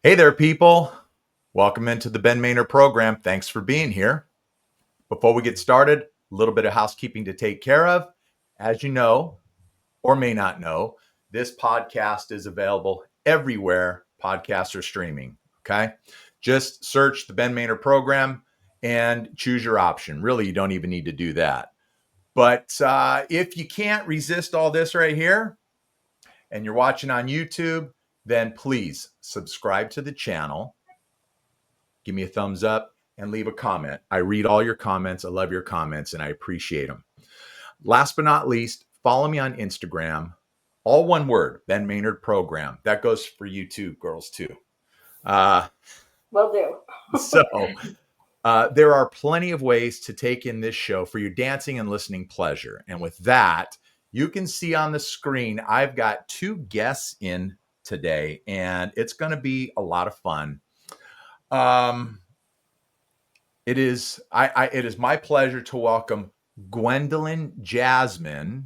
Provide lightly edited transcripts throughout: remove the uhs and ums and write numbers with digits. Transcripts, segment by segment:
Hey there, people. Welcome into the Ben Maynard program. Thanks for being here. Before we get started, a little bit of housekeeping to take care of. As you know, or may not know, this podcast is available everywhere podcasts are streaming. Okay. Just search the Ben Maynard program and choose your option. Really, you don't even need to do that. But if you can't resist all this right here and you're watching on YouTube, then please subscribe to the channel, give me a thumbs up, and leave a comment. I read all your comments. I love your comments, and I appreciate them. Last but not least, follow me on Instagram. All one word, Ben Maynard Program. That goes for you too, girls too. Will do. So there are plenty of ways to take in this show for your dancing and listening pleasure. And with that, you can see on the screen, I've got two guests in today, and it's going to be a lot of fun. It is my pleasure to welcome Gwendolyn, Jazmin,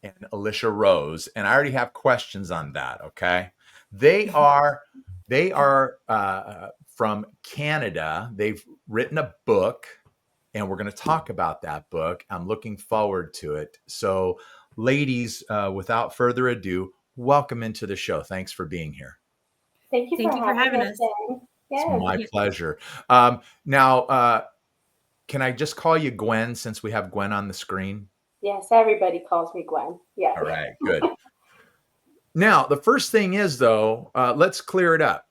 and Alisha Rose, and I already have questions on that. Okay, they are from Canada. They've written a book, and we're going to talk about that book. I'm looking forward to it. So, ladies, without further ado, welcome into the show. Thanks for being here. Thank you for having us. Yes. It's my pleasure. Now, can I just call you Gwen since we have Gwen on the screen? Yes, everybody calls me Gwen. Yeah. All right, good. Now, the first thing is, though, let's clear it up.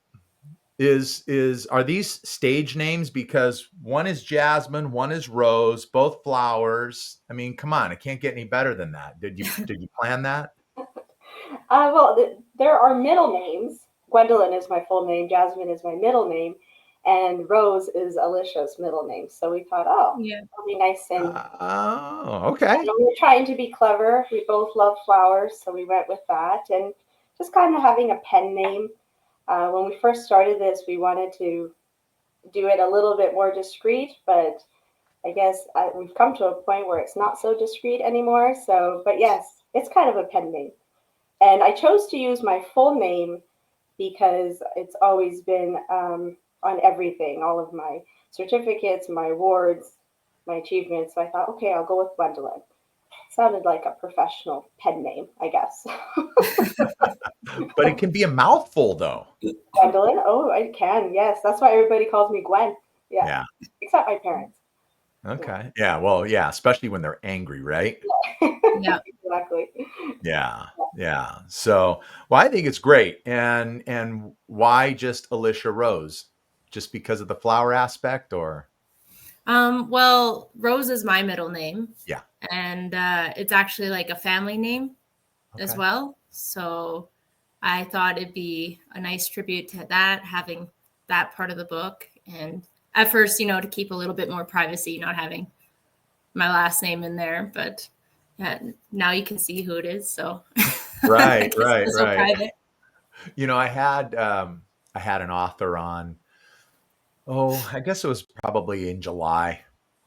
Are these stage names? Because one is Jazmin, one is Rose, both flowers. I mean, come on, it can't get any better than that. Did you plan that? Well, there are middle names. Gwendolyn is my full name. Jazmin is my middle name. And Rose is Alisha's middle name. So we thought, it'll be nice. And okay. We were trying to be clever. We both love flowers. So we went with that. And just kind of having a pen name. When we first started this, we wanted to do it a little bit more discreet. But I guess we've come to a point where it's not so discreet anymore. So, but yes, it's kind of a pen name. And I chose to use my full name because it's always been on everything, all of my certificates, my awards, my achievements. So I thought, okay, I'll go with Gwendolyn. Sounded like a professional pen name, I guess. But it can be a mouthful, though. Gwendolyn? Oh, it can. Yes, that's why everybody calls me Gwen. Yeah. Except my parents. Okay. Yeah. Well, yeah. Especially when they're angry, right? Yeah. Exactly. Yeah. So, well, I think it's great. And why just Alisha Rose? Just because of the flower aspect, or? Well, Rose is my middle name. Yeah. And it's actually like a family name as well. So I thought it'd be a nice tribute to that, having that part of the book. And at first, to keep a little bit more privacy, not having my last name in there. But now you can see who it is. So right. Private. I had an author on. Oh, I guess it was probably in July,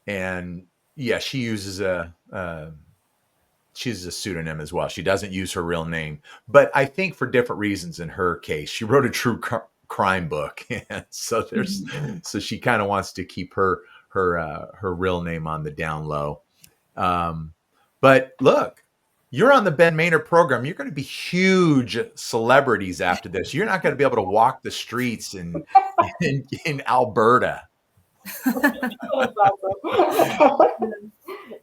and yeah, she uses a pseudonym as well. She doesn't use her real name, but I think for different reasons. In her case, she wrote a true crime book, and so so she kind of wants to keep her real name on the down low. But look, you're on the Ben Maynard program. You're going to be huge celebrities after this. You're not going to be able to walk the streets in Alberta.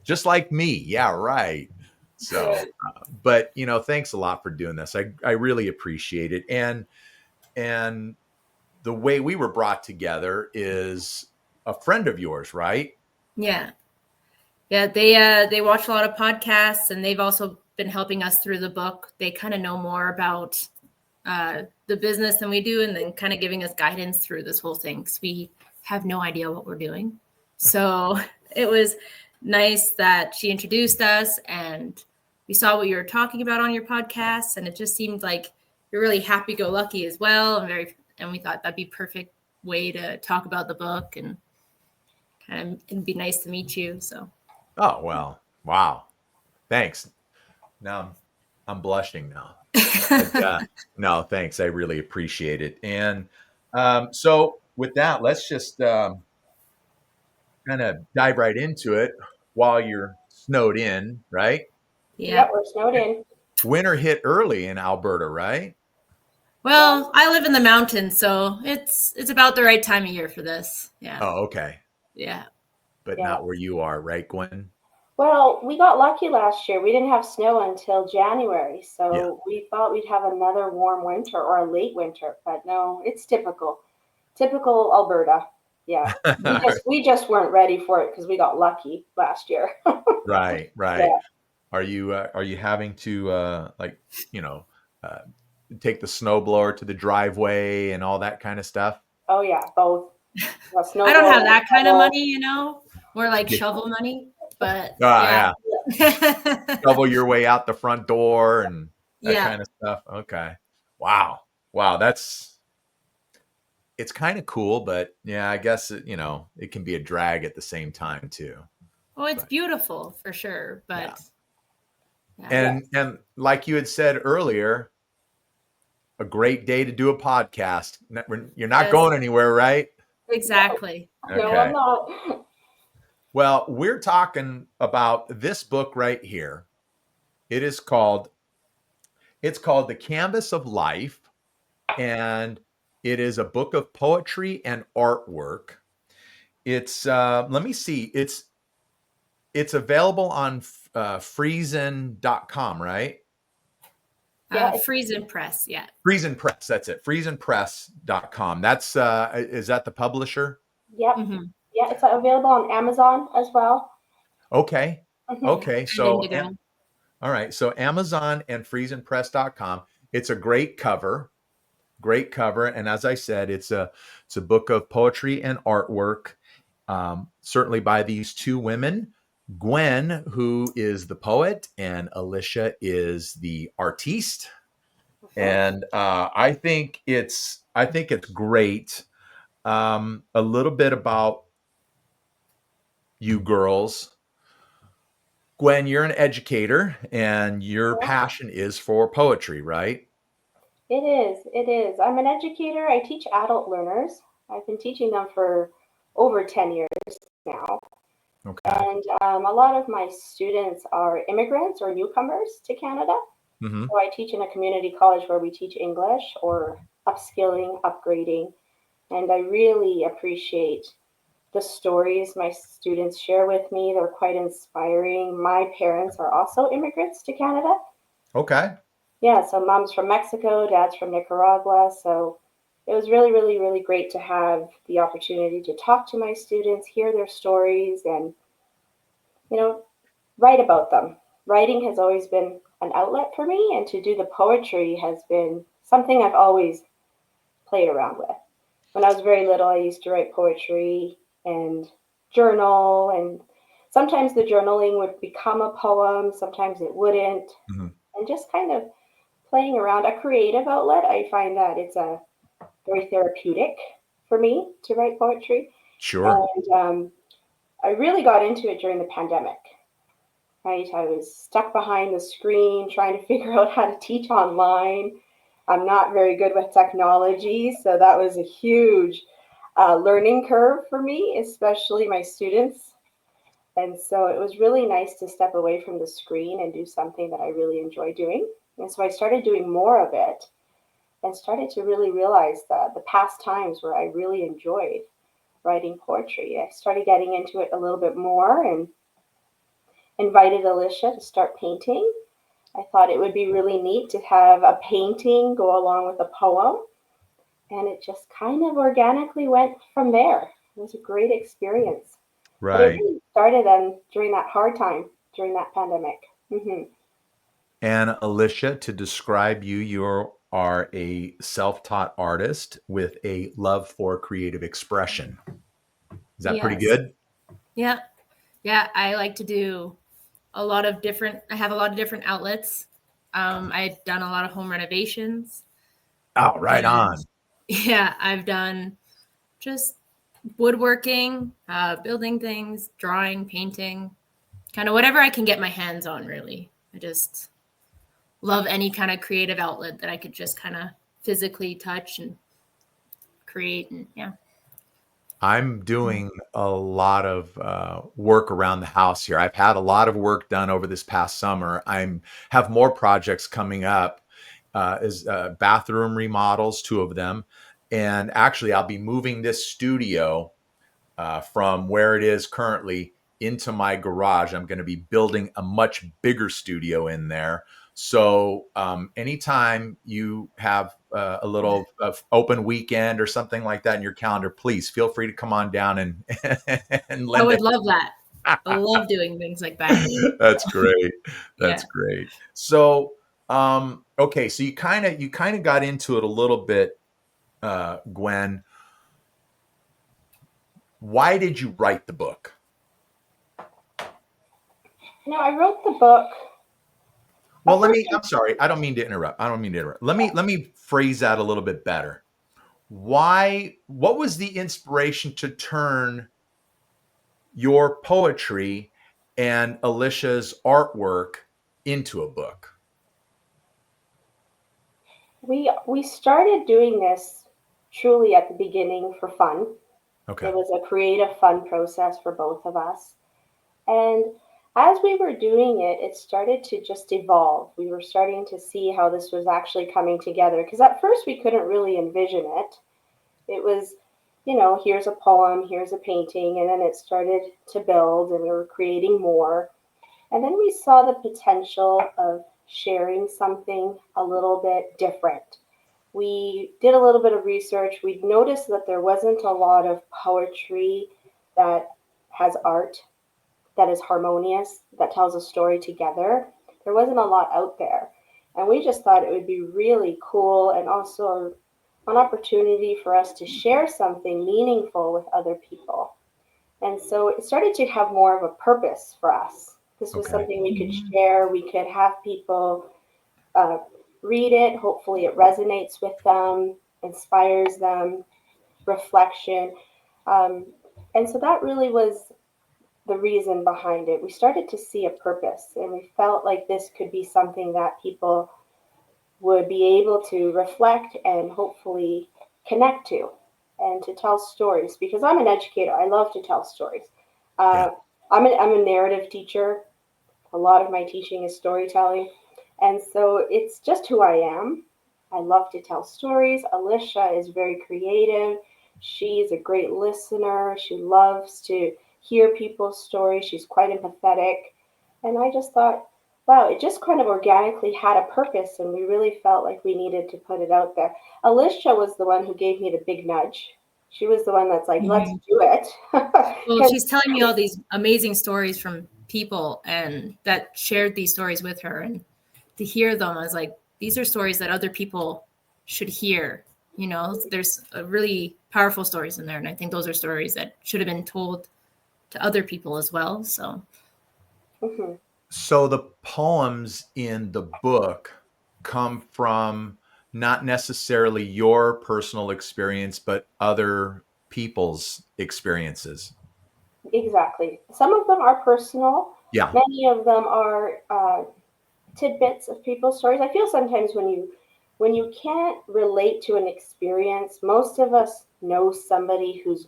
Just like me. Yeah, right. So, but thanks a lot for doing this. I really appreciate it. And the way we were brought together is a friend of yours, right? Yeah. Yeah, they watch a lot of podcasts, and they've also been helping us through the book. They kind of know more about the business than we do, and then kind of giving us guidance through this whole thing, because we have no idea what we're doing. So it was nice that she introduced us, and we saw what you were talking about on your podcast, and it just seemed like you're really happy-go-lucky as well, and we thought that'd be perfect way to talk about the book, and kind of it'd be nice to meet you. So. Oh, well, wow. Thanks. Now I'm blushing now. But, no, thanks. I really appreciate it. And So with that, let's just kind of dive right into it while you're snowed in, right? Yep, Yeah. we're snowed in. Winter hit early in Alberta, right? Well, I live in the mountains, so it's about the right time of year for this. Yeah. Oh, okay. Yeah. But Yeah. not where you are, right, Gwen? Well, we got lucky last year. We didn't have snow until January, Yeah. so we thought we'd have another warm winter or a late winter, but no, it's typical. Typical Alberta. Yeah. We just weren't ready for it because we got lucky last year. Right, right. Yeah. Are you having to like, you know, uh, take the snowblower to the driveway and all that kind of stuff? Oh yeah, both. A I don't have snowblower, that kind of shovel. money, more like Yeah. shovel money, but yeah. Yeah. Shovel your way out the front door and that Yeah. kind of stuff. Okay. Wow. Wow. It's kind of cool, but yeah, I guess it can be a drag at the same time too. Oh, it's But beautiful for sure, yeah. but yeah. And like you had said earlier, a great day to do a podcast. You're not Yes, going anywhere, right? exactly. No, Okay. I'm not. Well, we're talking about this book right here. It's called The Canvas of Life, and it is a book of poetry and artwork. It's let me see. It's available on Friesen.com, right? Yeah, Friesen Press, yeah. Friesen Press, that's it. Friesenpress.com. That's is that the publisher? yep. Mm-hmm. Yeah, it's available on Amazon as well. Okay. Mhm. Okay. And So Indigo. all right. So Amazon and Friesenpress.com. It's a great cover. Great cover. And as I said, it's a book of poetry and artwork, certainly by these two women. Gwen, who is the poet, and Alisha is the artiste. And I think it's great. A little bit about you girls. Gwen, you're an educator, and your Yeah, passion is for poetry, right? it is. It is. I'm an educator. I teach adult learners. I've been teaching them for over 10 years now. Okay. And a lot of my students are immigrants or newcomers to Canada. Mm-hmm. So I teach in a community college where we teach English or upskilling, upgrading. And I really appreciate the stories my students share with me. They're quite inspiring. My parents are also immigrants to Canada. Okay. Yeah, so mom's from Mexico, dad's from Nicaragua. So it was really, really, really great to have the opportunity to talk to my students, hear their stories, and, you know, write about them. Writing has always been an outlet for me, and to do the poetry has been something I've always played around with. When I was very little, I used to write poetry and journal, and sometimes the journaling would become a poem, sometimes it wouldn't, Mm-hmm. and just kind of playing around a creative outlet. I find that it's a very therapeutic for me to write poetry, Sure. and I really got into it during the pandemic. Right, I was stuck behind the screen trying to figure out how to teach online. I'm not very good with technology, so that was a huge learning curve for me, especially my students. And so it was really nice to step away from the screen and do something that I really enjoy doing. And so I started doing more of it and started to really realize the past times where I really enjoyed writing poetry. I started getting into it a little bit more and invited Alisha to start painting. I thought it would be really neat to have a painting go along with a poem. And it just kind of organically went from there. It was a great experience. But it Right. really started during that hard time, during that pandemic. Hmm. And Alicia, to describe you, you are a self-taught artist with a love for creative expression. Is that pretty Yes. good? Yeah. Yeah. I like to do I have a lot of different outlets. I've done a lot of home renovations. Oh, right And on. yeah, I've done just woodworking, building things, drawing, painting, kind of whatever I can get my hands on, really. I just love any kind of creative outlet that I could just kind of physically touch and create. And yeah. I'm doing a lot of work around the house here. I've had a lot of work done over this past summer. I'm have more projects coming up, as bathroom remodels, two of them, and actually I'll be moving this studio from where it is currently into my garage. I'm going to be building a much bigger studio in there. So anytime you have a little open weekend or something like that in your calendar, please feel free to come on down and and I lend would love that. I love doing things like that. That's great. That's Yeah. great. So okay, so you kind of got into it a little bit, Gwen. Why did you write the book? I wrote the book. Well, I'm sorry. I don't mean to interrupt. Let me phrase that a little bit better. What was the inspiration to turn your poetry and Alicia's artwork into a book? We started doing this truly at the beginning for fun. Okay. It was a creative, fun process for both of us. And as we were doing it, it started to just evolve. We were starting to see how this was actually coming together. Because at first we couldn't really envision it. It was, here's a poem, here's a painting, and then it started to build, and we were creating more. And then we saw the potential of sharing something a little bit different. We did a little bit of research. We noticed that there wasn't a lot of poetry that has art, that is harmonious, that tells a story together. There wasn't a lot out there. And we just thought it would be really cool and also an opportunity for us to share something meaningful with other people. And so it started to have more of a purpose for us. This was Okay. something we could share. We could have people uh, read it. Hopefully, it resonates with them, inspires them, reflection. Um, and so that really was the reason behind it. We started to see a purpose, and we felt like this could be something that people would be able to reflect and hopefully connect to and to tell stories. Because I'm an educator, I love to tell stories. Yeah. Uh, I'm a narrative teacher. A lot of my teaching is storytelling. And so it's just who I am. I love to tell stories. Alicia is very creative. She's a great listener. She loves to hear people's stories. She's quite empathetic. And I just thought, wow, it just kind of organically had a purpose, and we really felt like we needed to put it out there. Alicia was the one who gave me the big nudge. She was the one that's like, let's Mhm. do it. Well, she's telling me all these amazing stories from people and that shared these stories with her. And to hear them, I was like, these are stories that other people should hear. There's really powerful stories in there. And I think those are stories that should have been told to other people as well. So, Mhm. So the poems in the book come from not necessarily your personal experience, but other people's experiences. Exactly. Some of them are personal. Yeah. Many of them are tidbits of people's stories. I feel sometimes when you can't relate to an experience, most of us know somebody who's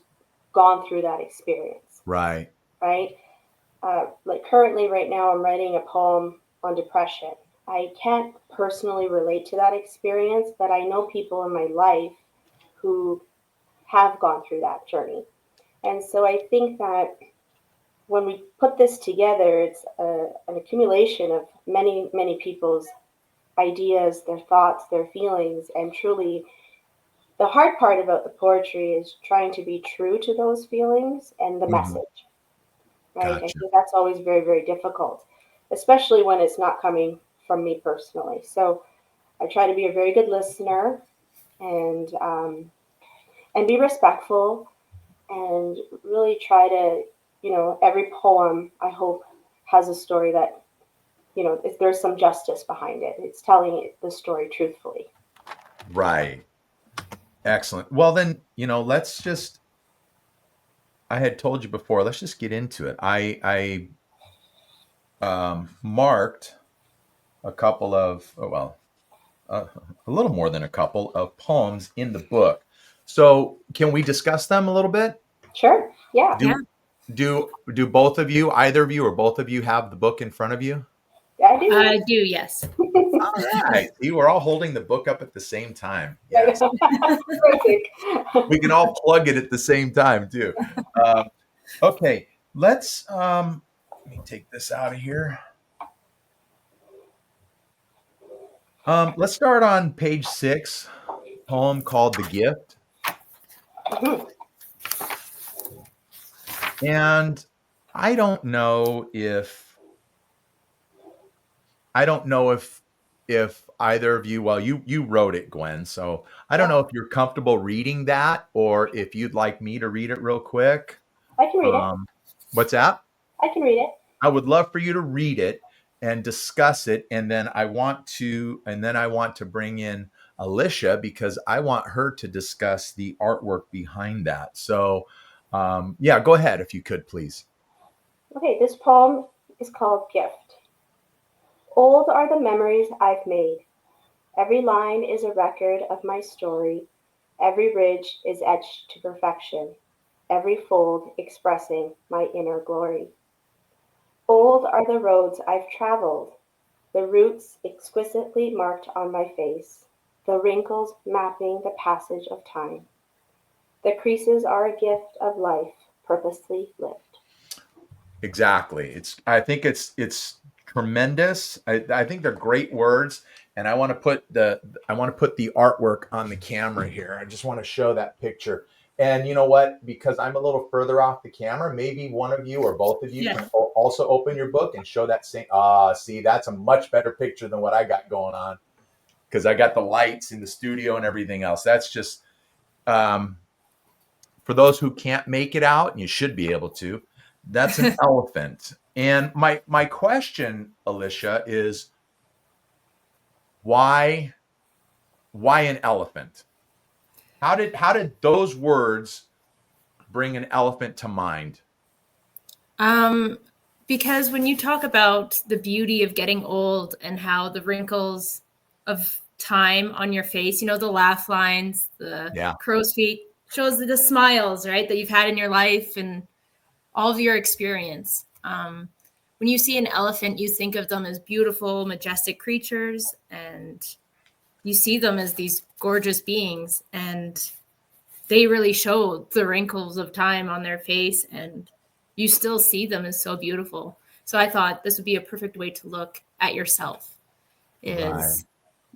gone through that experience, Right. right? Like currently, right now, I'm writing a poem on depression. I can't personally relate to that experience, but I know people in my life who have gone through that journey. And so I think that when we put this together, it's an accumulation of many, many people's ideas, their thoughts, their feelings, and truly the hard part about the poetry is trying to be true to those feelings and the Mhm. message, right? I Gotcha. think that's always very, very difficult, especially when it's not coming from me personally. So I try to be a very good listener and be respectful and really try to, every poem I hope has a story that, if there's some justice behind it, it's telling it, the story truthfully. Right. Excellent. Well, then, I had told you before, let's just get into it. I marked a couple of, oh, well, a little more than a couple of poems in the book. So can we discuss them a little bit? Sure. Yeah. Do do both of you, either of you, or both of you have the book in front of you? I do. I do, yes. All right. You are all holding the book up at the same time. I Yes. know. Perfect. We can all plug it at the same time too. Okay. Let me take this out of here. Let's start on page 6, poem called The Gift. Mhm. And I don't know if if either of you, well, you wrote it, Gwen, so I don't Yeah, know if you're comfortable reading that or if you'd like me to read it real quick. I can read it. Um, what's that? I can read it. I would love for you to read it and discuss it, and then I want to bring in Alicia because I want her to discuss the artwork behind that. So, yeah, go ahead if you could, please. Okay, this poem is called Gift. Old are the memories I've made. Every line is a record of my story. Every ridge is etched to perfection. Every fold expressing my inner glory. Old are the roads I've traveled, the roots exquisitely marked on my face, the wrinkles mapping the passage of time. The creases are a gift of life purposely lived. Exactly. I think it's tremendous. I think they're great words, and I want to put the artwork on the camera here. I just want to show that picture. And you know what? Because I'm a little further off the camera, maybe one of you or both of you Yeah. can also open your book and show that same. See, that's a much better picture than what I got going on because I got the lights in the studio and everything else. That's just um, for those who can't make it out, and you should be able to, that's an elephant. And my question, Alicia, is why an elephant? How did those words bring an elephant to mind? Um, because when you talk about the beauty of getting old and how the wrinkles of time on your face, the laugh lines, the Yeah. crow's feet, shows the smiles, right, that you've had in your life and all of your experience. When you see an elephant, you think of them as beautiful, majestic creatures, and you see them as these gorgeous beings, and they really show the wrinkles of time on their face, and you still see them as so beautiful. So I thought this would be a perfect way to look at yourself, Right. is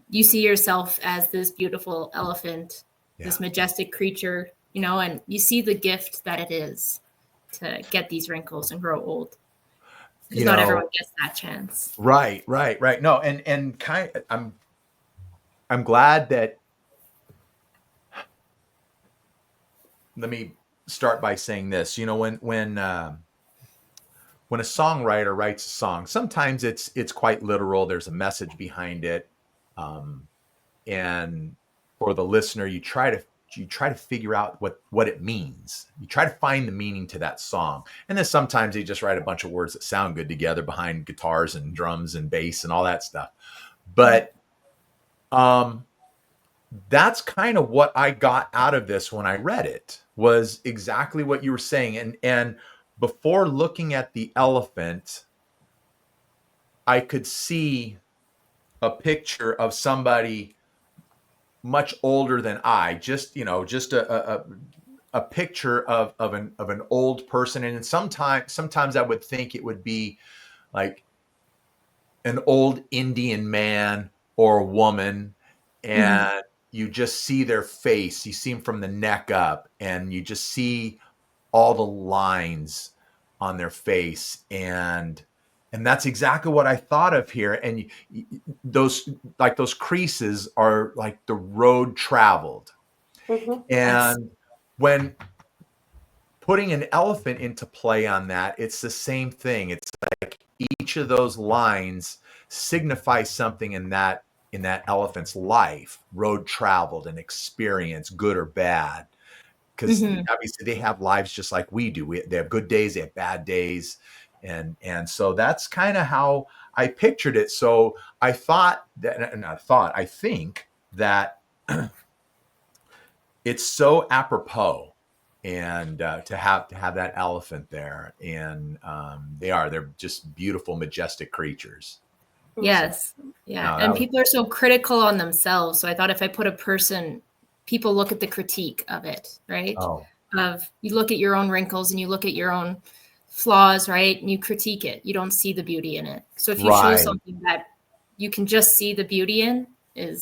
you see yourself as this beautiful elephant, Yeah. this majestic creature, and you see the gift that it is to get these wrinkles and grow old, because You not know, everyone gets that chance. right. No, and I'm glad that let me start by saying this. When a songwriter writes a song, sometimes it's quite literal. There's a message behind it, um, and for the listener, you try to figure out what it means. You try to find the meaning to that song, and then sometimes they just write a bunch of words that sound good together behind guitars and drums and bass and all that stuff. But um, that's kind of what I got out of this when I read it was exactly what you were saying, and before looking at the elephant I could see a picture of somebody much older than I, just a picture of an old person. And sometimes I would think it would be like an old Indian man or woman, Mhm. and you just see their face. You see them from the neck up, and you just see all the lines on their face, and that's exactly what I thought of here. And those creases are like the road traveled. Hmm. Yes. And when putting an elephant into play on that, it's the same thing. It's like each of those lines signifies something in that elephant's life, road traveled and experience, good or bad. Because Hmm. obviously they have lives just like we do. They have good days, they have bad days, and so that's kind of how I pictured it. So I think that it's so apropos, and to have that elephant there, and they're just beautiful, majestic creatures. Yes. Yeah. No, that And was, people are so critical on themselves. So I thought if I put a person, people look at the critique of it, right? oh, Of you look at your own wrinkles and you look at your own flaws, right? And you critique it. You don't see the beauty in it. So if you show right. something that you can just see the beauty in, and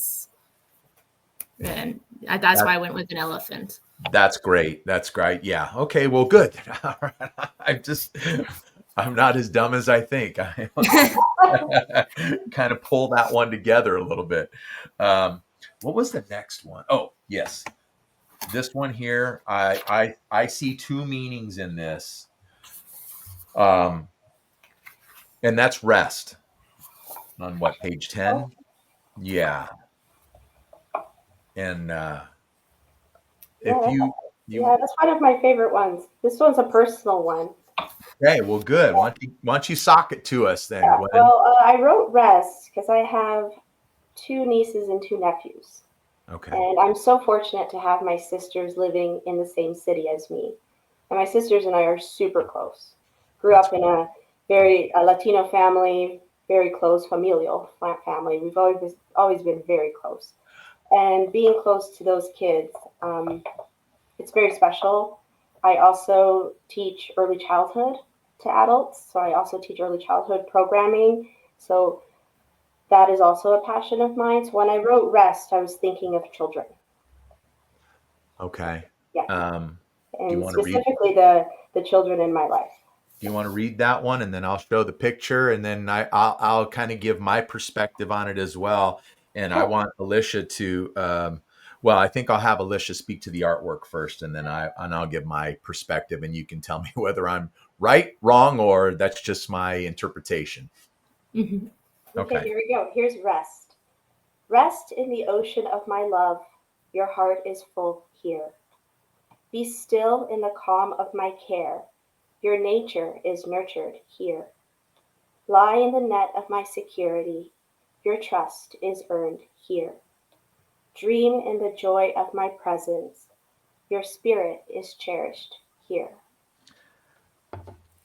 that's why I went with an elephant. That's great. That's great. Yeah. Okay. Well, good. All right. I'm not as dumb as I think. I kind of pull that one together a little bit. What was the next one? Oh, yes. This one here, I see two meanings in this. And that's rest on what, page 10? Yeah. And if Yeah, you yeah, that's one of my favorite ones. This one's a personal one. okay, well, good. Why don't you sock it to us then, Yeah, Gwen? well, I wrote rest because I have two nieces and two nephews. Okay. And I'm so fortunate to have my sisters living in the same city as me. And my sisters and I are super close. Grew That's up in a very Latino family, very close familial family. We've always been very close. And being close to those kids, it's very special. I also teach early childhood to adults, so I also teach early childhood programming. So that is also a passion of mine. So when I wrote rest, I was thinking of children. okay. Yeah, Do you and want to read? specifically the children in my life. Do you want to read that one, and then I'll show the picture, and then I'll kind of give my perspective on it as well. And I Sure. want Alicia to, well, I think I'll have Alicia speak to the artwork first, and then I'll give my perspective, and you can tell me whether I'm right, wrong, or that's just my interpretation. Mhm. Okay, Okay. here we go. Here's rest. Rest in the ocean of my love. Your heart is full here. Be still in the calm of my care. Your nature is nurtured here. Lie in the net of my security. Your trust is earned here. Dream in the joy of my presence. Your spirit is cherished here.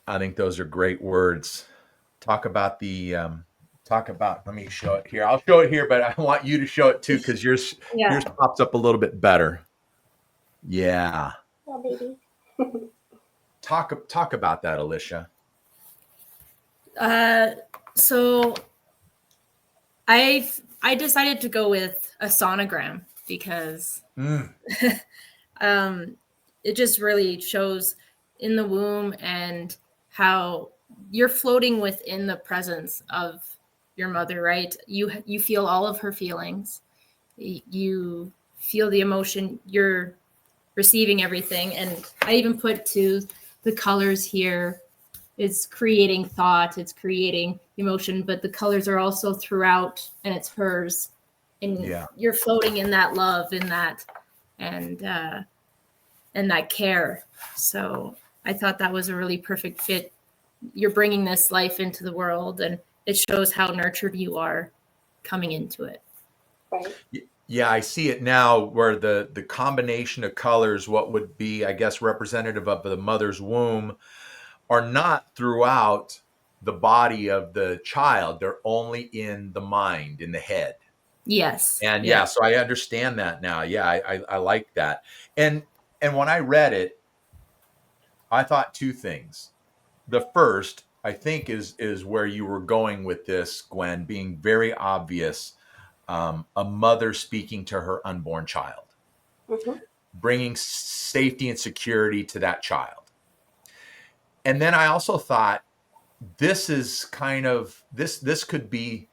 I think those are great words. Talk about let me show it here. I'll show it here, but I want you to show it too, because yours Yeah. pops up a little bit better. Yeah. Oh, baby. Talk about that, Alicia. So I decided to go with a sonogram because Mm, um, it just really shows in the womb and how you're floating within the presence of your mother, right? You feel all of her feelings. You feel the emotion. You're receiving everything, and I even put to the colors here. It's creating thought. It's creating emotion, but the colors are also throughout, and it's hers, and yeah. you're floating in that love, in that, and and that care. So I thought that was a really perfect fit. You're bringing this life into the world, and it shows how nurtured you are coming into it. Right. Yeah, I see it now where the combination of colors, what would be, I guess, representative of the mother's womb, are not throughout the body of the child. They're only in the mind, in the head. Yes. And Yeah. yeah, so I understand that now. Yeah, I like that. And when I read it, I thought two things. The first, I think, is where you were going with this, Gwen, being very obvious. A mother speaking to her unborn child, Mm-hmm. bringing safety and security to that child. And then I also thought this is kind of this could be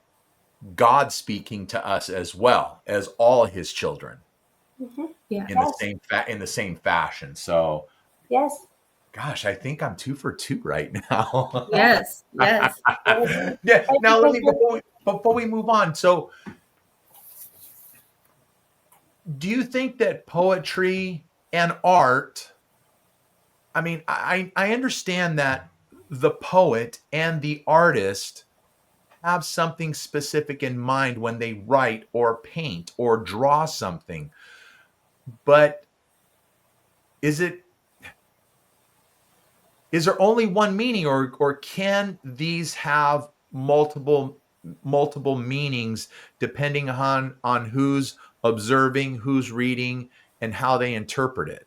God speaking to us as well as all his children Mm-hmm. Yeah. in the Yes. same fashion. So, Yes. gosh, I think I'm 2 for 2 right now. Yes. Yes. Yeah. Right, Now let because me before we move on. So, do you think that poetry and art? I mean, I understand that the poet and the artist have something specific in mind when they write or paint or draw something. But is there only one meaning, or can these have multiple meanings depending on who's observing, who's reading, and how they interpret it?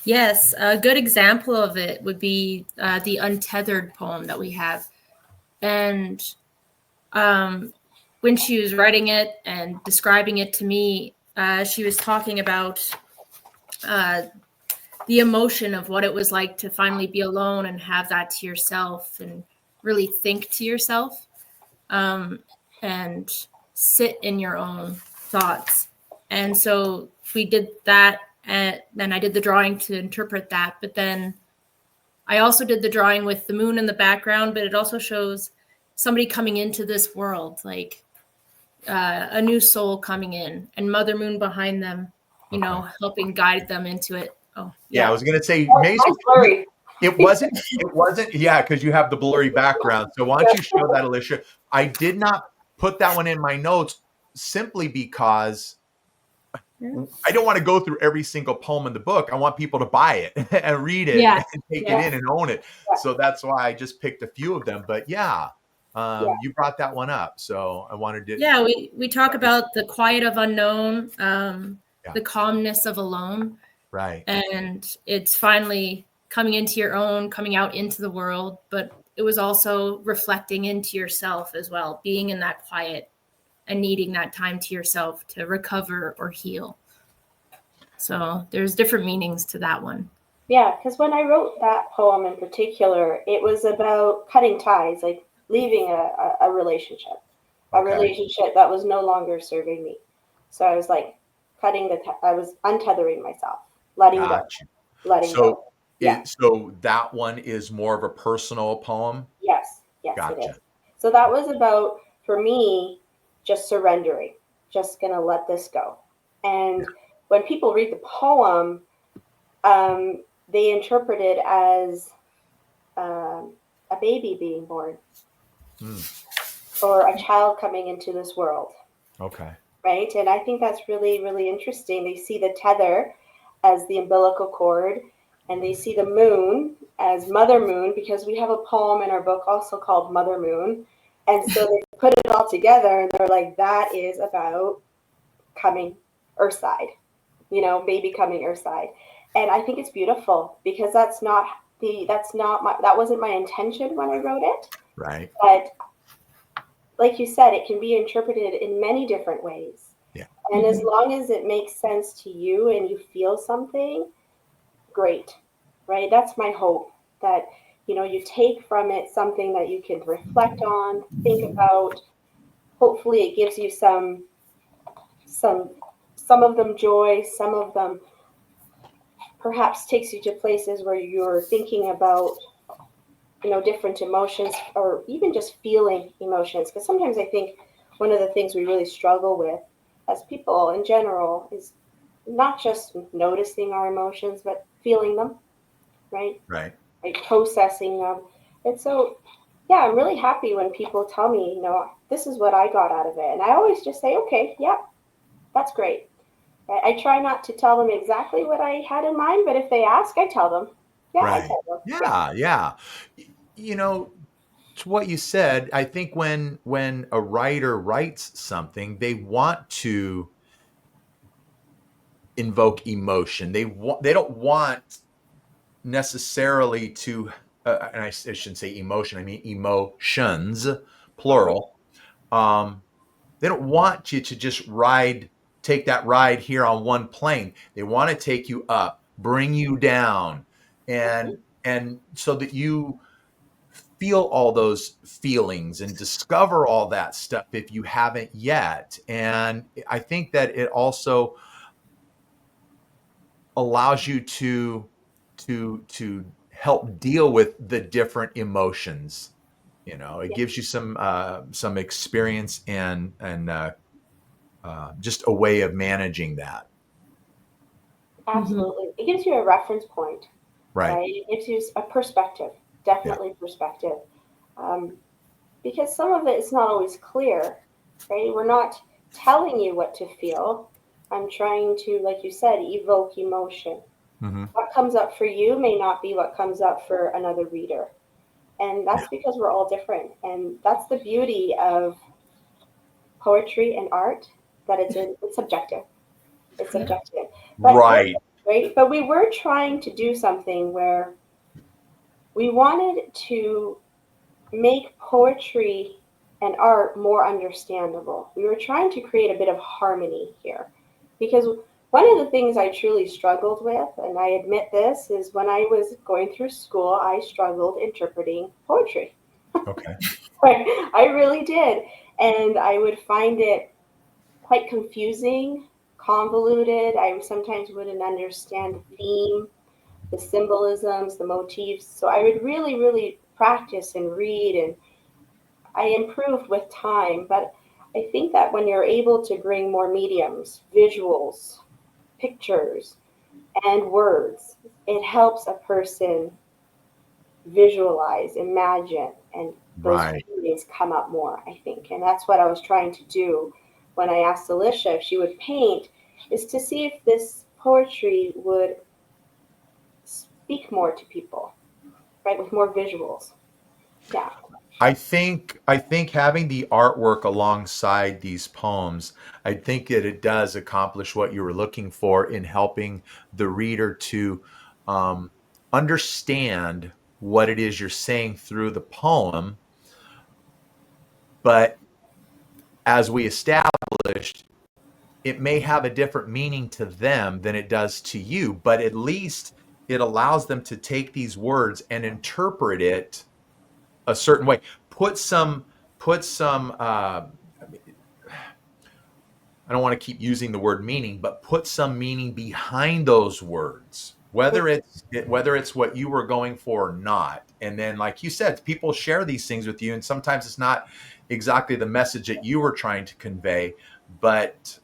Yes, a good example of it would be the Untethered poem that we have. And when she was writing it and describing it to me, she was talking about the emotion of what it was like to finally be alone and have that to yourself and really think to yourself, and sit in your own thoughts. And so we did that, and then I did the drawing to interpret that. But then I also did the drawing with the moon in the background, but it also shows somebody coming into this world, like a new soul coming in, and Mother Moon behind them, helping guide them into it. Oh, Yeah, I was going to say, Oh, Mason, mine's blurry. it wasn't, yeah, because you have the blurry background. So why don't you show that, Alisha? I did not put that one in my notes simply because I don't want to go through every single poem in the book. I want people to buy it and read it Yeah. and take Yeah. it in and own it. Yeah. So that's why I just picked a few of them. But yeah, you brought that one up. So I wanted to. Yeah, we talk about the quiet of unknown, the calmness of alone. Right. And it's finally coming into your own, coming out into the world. But it was also reflecting into yourself as well, being in that quiet and needing that time to yourself to recover or heal. So there's different meanings to that one. Yeah, because when I wrote that poem in particular, it was about cutting ties, like leaving a relationship, a relationship that was no longer serving me. So I was like I was untethering myself, letting go, letting go. Yeah. So that one is more of a personal poem. Yes, it Gotcha. is. So that was about, for me, just surrendering, just gonna let this go. And when people read the poem, they interpret it as a baby being born, or a child coming into this world. Okay. Right? And I think that's really, really interesting. They see the tether as the umbilical cord, and they see the moon as Mother Moon, because we have a poem in our book also called Mother Moon. And so they put it all together, and they're like, that is about coming Earthside, baby coming Earthside. And I think it's beautiful, because that wasn't my intention when I wrote it. Right. But like you said, it can be interpreted in many different ways. Yeah. And as long as it makes sense to you and you feel something, great, right? That's my hope, that, you take from it something that you can reflect on, think about. Hopefully it gives you some of them joy, some of them perhaps takes you to places where you're thinking about, different emotions, or even just feeling emotions. Because sometimes I think one of the things we really struggle with as people in general is not just noticing our emotions, but feeling them, right? Right. Like processing them. And so, yeah, I'm really happy when people tell me, this is what I got out of it. And I always just say, okay, yeah, that's great. I try not to tell them exactly what I had in mind, but if they ask, I tell them. Yeah, Right. I tell them. Yeah. To what you said, I think when a writer writes something, they want to invoke emotion. They don't want necessarily to, and I shouldn't say emotion. I mean emotions, plural. They don't want you to just take that ride here on one plane. They want to take you up, bring you down, and so that you feel all those feelings and discover all that stuff if you haven't yet. And I think that it also allows you to help deal with the different emotions. It gives you some experience and just a way of managing that. Absolutely. It gives you a reference point, Right. right? It gives you a perspective, definitely perspective. Because some of it is not always clear, right? We're not telling you what to feel. I'm trying to, like you said, evoke emotion. Mm-hmm. What comes up for you may not be what comes up for another reader. And that's because we're all different. And that's the beauty of poetry and art, that it's subjective. It's subjective. But Right. right? But we were trying to do something where we wanted to make poetry and art more understandable. We were trying to create a bit of harmony here. Because one of the things I truly struggled with, and I admit this, is when I was going through school, I struggled interpreting poetry. Okay. I really did. And I would find it quite confusing, convoluted. I sometimes wouldn't understand the theme, the symbolisms, the motifs. So I would really, really practice and read, and I improved with time. But I think that when you're able to bring more mediums, visuals, pictures, and words, it helps a person visualize, imagine, and those Right. feelings come up more, I think. And that's what I was trying to do when I asked Alicia if she would paint, is to see if this poetry would speak more to people, right, with more visuals. Yeah. I think having the artwork alongside these poems, I think that it does accomplish what you were looking for in helping the reader to um, understand what it is you're saying through the poem. But as we established, it may have a different meaning to them than it does to you, but at least it allows them to take these words and interpret it a certain way. Put some I don't want to keep using the word meaning, but put some meaning behind those words, whether it's what you were going for or not. And then, like you said, people share these things with you, and sometimes it's not exactly the message that you were trying to convey, but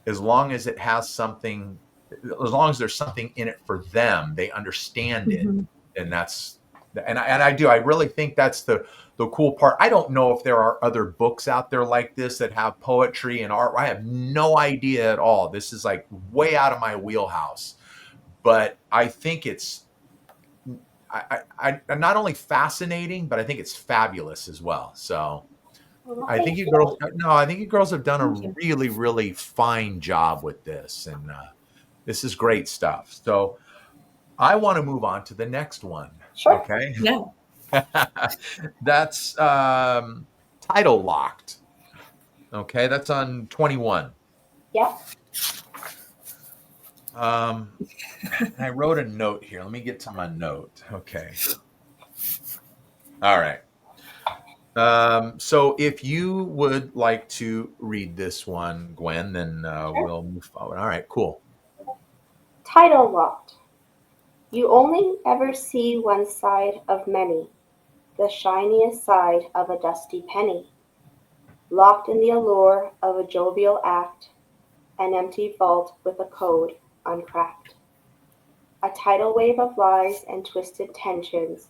as long as it has something, as long as there's something in it for them, they understand it, Mm-hmm. and I really think that's the cool part. I don't know if there are other books out there like this that have poetry and art. I have no idea at all. This is like way out of my wheelhouse, but I think it's not only fascinating, but I think it's fabulous as well. So Well, I think thank you you. girls, no, I think you girls have done a Thank you. really, really fine job with this, and this is great stuff. So I want to move on to the next one. Sure. Okay, Yeah. that's title locked. Okay, that's on 21. Yeah. I wrote a note here. Let me get to my note. Okay. All right. So if you would like to read this one, Gwen, then Sure. we'll move forward. All right, cool. Title locked. You only ever see one side of many, the shiniest side of a dusty penny, locked in the allure of a jovial act, an empty vault with a code uncracked. A tidal wave of lies and twisted tensions,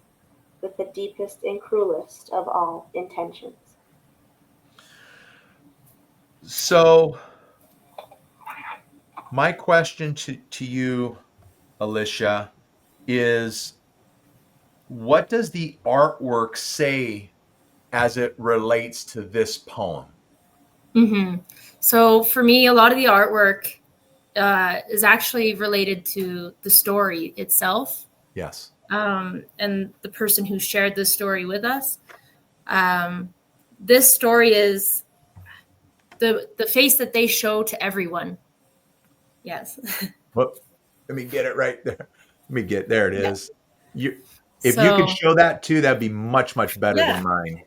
with the deepest and cruelest of all intentions. So my question to you, Alicia, is what does the artwork say as it relates to this poem? Mm-hmm. So for me, a lot of the artwork is actually related to the story itself, Yes. and the person who shared this story with us. Um, this story is the face that they show to everyone. Yes. Whoop. Let me get it right there. There it Yeah. is. You, if you could So show that too, that'd be much, much better than yeah, mine.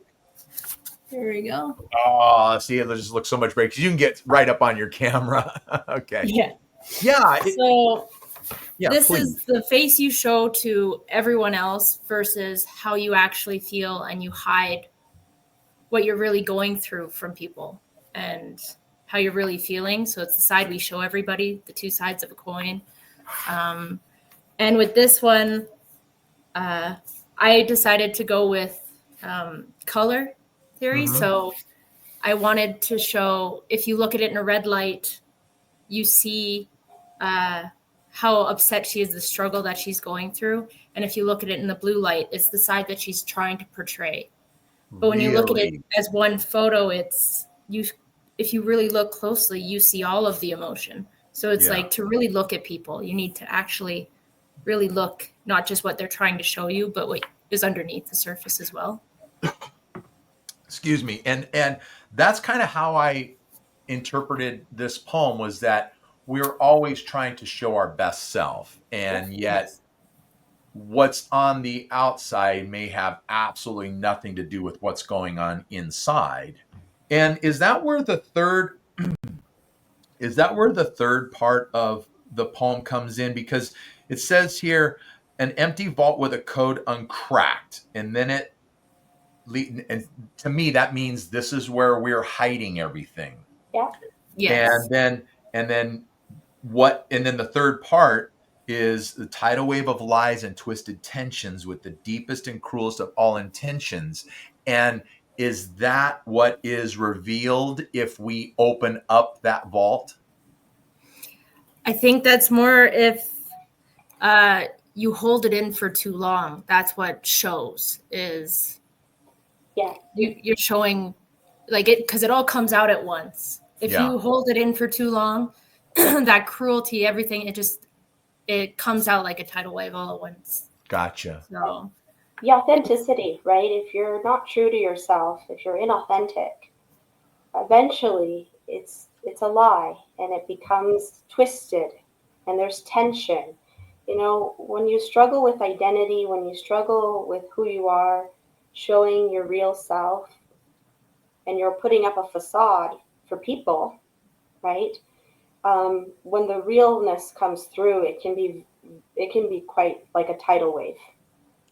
here we go. Oh, see, it just looks so much better because you can get right up on your camera. Okay. Yeah. Yeah. So Yeah, this please. is the face you show to everyone else versus how you actually feel, and you hide what you're really going through from people and how you're really feeling. So it's the side we show everybody, the two sides of a coin. Um, and with this one, I decided to go with color theory. Mhm. So I wanted to show, if you look at it in a red light, you see how upset she is, the struggle that she's going through. And if you look at it in the blue light, it's the side that she's trying to portray. But when you look at it as one photo, it's you. If you really look closely, you see all of the emotion. So it's like, to really look at people, you need to actually really look, not just what they're trying to show you, but what is underneath the surface as well. Excuse me. And that's kind of how I interpreted this poem, was that we're always trying to show our best self, and yet what's on the outside may have absolutely nothing to do with what's going on inside. And is that where the third part of the poem comes in? Because it says here, an empty vault with a code uncracked, and then and to me that means this is where we're hiding everything. Yeah. Yes. And then the third part is the tidal wave of lies and twisted tensions with the deepest and cruelest of all intentions. And is that what is revealed if we open up that vault? I think that's more if you hold it in for too long. That's what shows is. Yeah. You're showing like it, because it all comes out at once. If you hold it in for too long, that cruelty, everything, it comes out like a tidal wave all at once. Gotcha. So the authenticity, right? If you're not true to yourself, if you're inauthentic, eventually it's a lie and it becomes twisted and there's tension. When you struggle with identity, when you struggle with who you are, showing your real self, and you're putting up a facade for people, right? When the realness comes through, it can be quite like a tidal wave.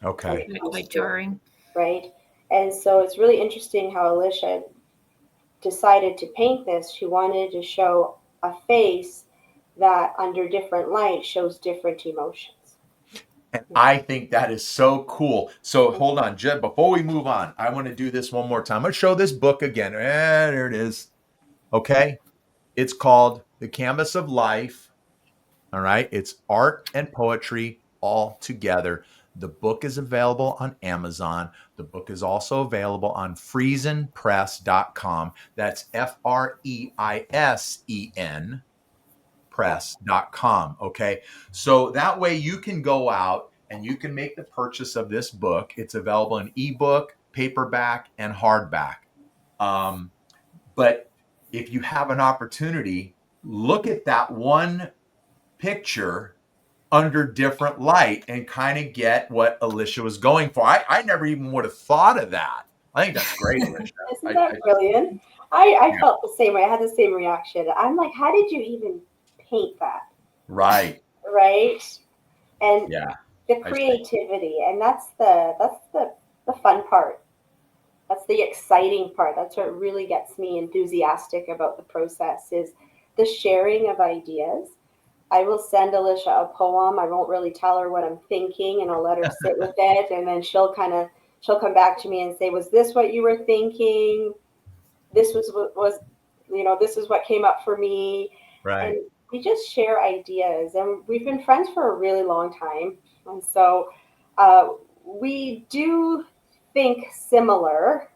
Okay. Quite jarring. Right? And so it's really interesting how Alisha decided to paint this. She wanted to show a face that under different light shows different emotions. And I think that is so cool. So hold on, Jed, before we move on, I want to do this one more time. I'm going to show this book again. There it is. Okay. It's called The Canvas of Life. All right. It's art and poetry all together. The book is available on Amazon. The book is also available on friesenpress.com. That's FREISEN press.com. Okay. So that way you can go out and you can make the purchase of this book. It's available in ebook, paperback, and hardback. But if you have an opportunity, look at that one picture under different light and kind of get what Alisha was going for. I never even would have thought of that. I think that's great, Alisha. Isn't that brilliant? I felt the same way. I had the same reaction. I'm like, how did you even paint that? Right. Right. And yeah, the creativity, and that's the fun part. That's the exciting part. That's what really gets me enthusiastic about the process, is the sharing of ideas. I will send Alisha a poem. I won't really tell her what I'm thinking, and I'll let her sit with it, and then she'll come back to me and say, "Was this what you were thinking? This was this is what came up for me." Right. And we just share ideas, and we've been friends for a really long time, and so we do think similar.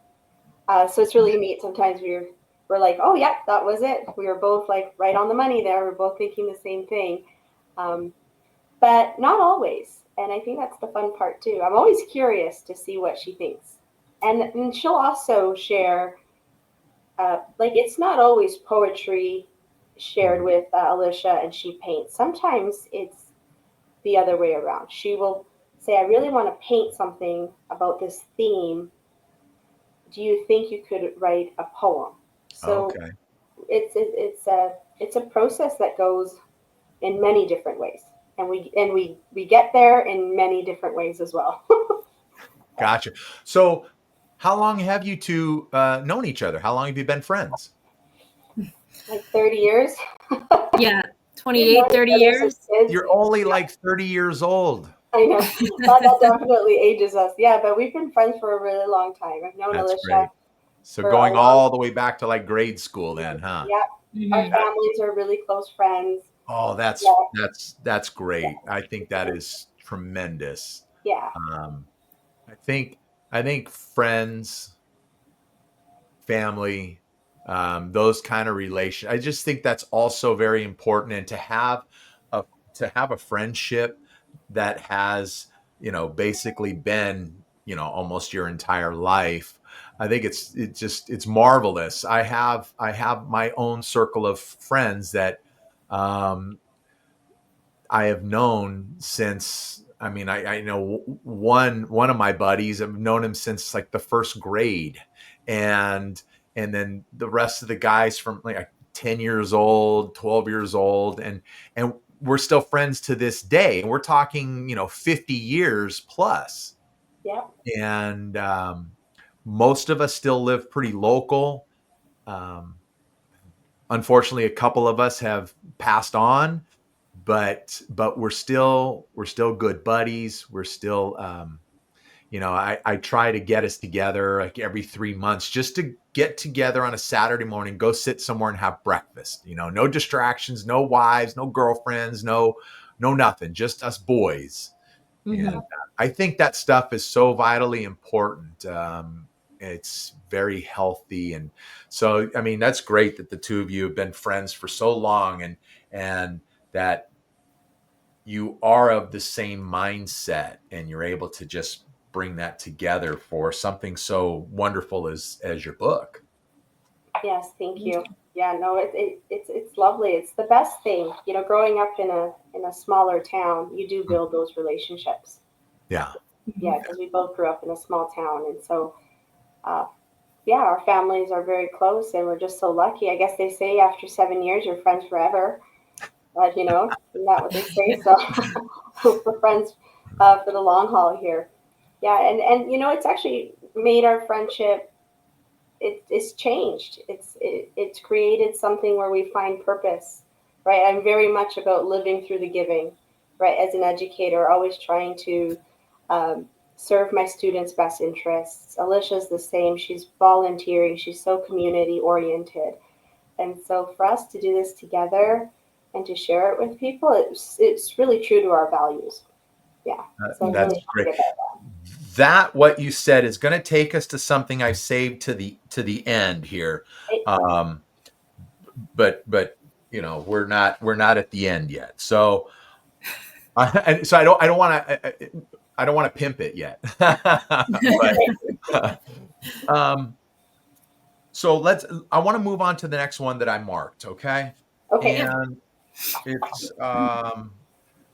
So it's really neat. Sometimes we're like, oh yeah, that was it. We were both like right on the money there. We're both thinking the same thing, but not always. And I think that's the fun part too. I'm always curious to see what she thinks, and she'll also share. Like, it's not always poetry shared with Alisha and she paints. Sometimes it's the other way around. She will say, I really want to paint something about this theme. Do you think you could write a poem? So okay. It's a process that goes in many different ways, and we get there in many different ways as well. Gotcha. So how long have you two known each other? How long have you been friends? Like 30 years. Yeah, 28, 30 years. You're only like 30 years old. I know. That definitely ages us. Yeah, but we've been friends for a really long time. I've known That's Alisha. great. So going all the way back to like grade school then, huh? Yeah. Mhm. Our families are really close friends. Oh, Yeah, that's great. I think that is tremendous. yeah, Um, I think I think friends, family, those kind of relation. I just think that's also very important, and a to have a friendship that has basically been almost your entire life. I think it's marvelous. I have my own circle of friends that um, I have known since. I mean, I know one of my buddies. I've known him since like the first grade, and then the rest of the guys from like 10 years old, 12 years old, and we're still friends to this day. And we're talking 50 years plus, yeah. and most of us still live pretty local. Um, Unfortunately, a couple of us have passed on, but we're still good buddies. We're still I try to get us together like every 3 months just to get together on a Saturday morning, go sit somewhere and have breakfast. No distractions, no wives, no girlfriends, no nothing, just us boys. And I think that stuff is so vitally important. It's very healthy, and so I mean that's great that the two of you have been friends for so long, and that you are of the same mindset, and you're able to just bring that together for something so wonderful as your book. Yes, thank you. Yeah, no, it's lovely. It's the best thing. Growing up in a smaller town, you do build those relationships. Yeah, Yeah, because we both grew up in a small town, and so uh, yeah, our families are very close, and we're just so lucky. I guess they say after 7 years, you're friends forever. But isn't that what they say? So we're friends for the long haul here. Yeah, and it's actually made our friendship. It's changed. It's created something where we find purpose, right? I'm very much about living through the giving, right? As an educator, always trying to um, serve my students' best interests. Alicia's the same. She's volunteering. She's so community oriented, and so for us to do this together and to share it with people, it's really true to our values. Yeah. So I'm that's really great. happy about That what you said is going to take us to something I saved to the end here. that. Um, but we're not at the end yet. So and so I don't want to pimp it yet. But um, so I want to move on to the next one that I marked. Okay, Okay. and it's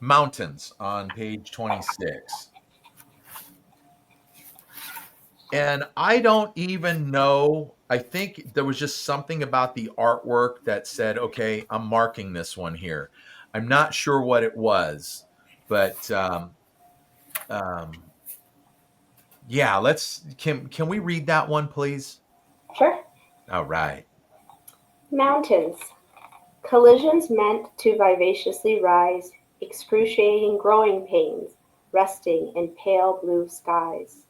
mountains on page 26. And I don't even know. I think there was just something about the artwork that said, okay, I'm marking this one here. I'm not sure what it was, but um, yeah, can we read that one, please? Sure. All right. Mountains. Collisions meant to vivaciously rise, excruciating growing pains, resting in pale blue skies.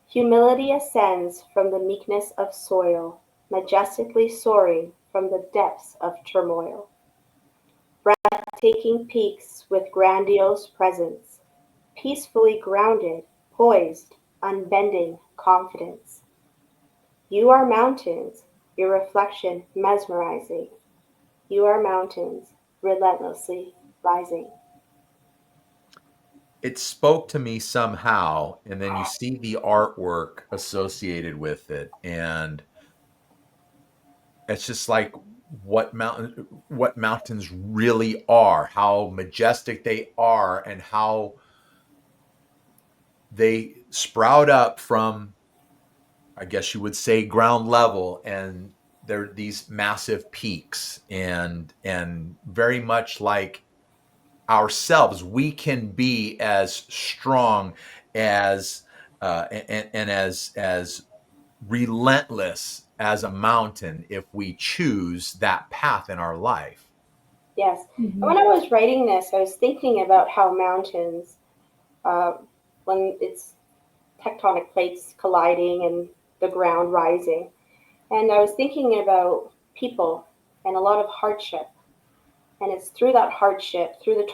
Humility ascends from the meekness of soil, majestically soaring from the depths of turmoil. Breathtaking peaks with grandiose presence, peacefully grounded, poised, unbending confidence. You are mountains, your reflection mesmerizing. You are mountains, relentlessly rising. It spoke to me somehow, and then you see the artwork associated with it, and it's just like what mountains really are, how majestic they are, and how they sprout up from, I guess you would say, ground level, and they're these massive peaks, and very much like ourselves, we can be as strong as and as relentless as a mountain if we choose that path in our life. Yes. And when I was writing this, I was thinking about how mountains, uh, when it's tectonic plates colliding and the ground rising, and I was thinking about people and a lot of hardship. And it's through that hardship, through the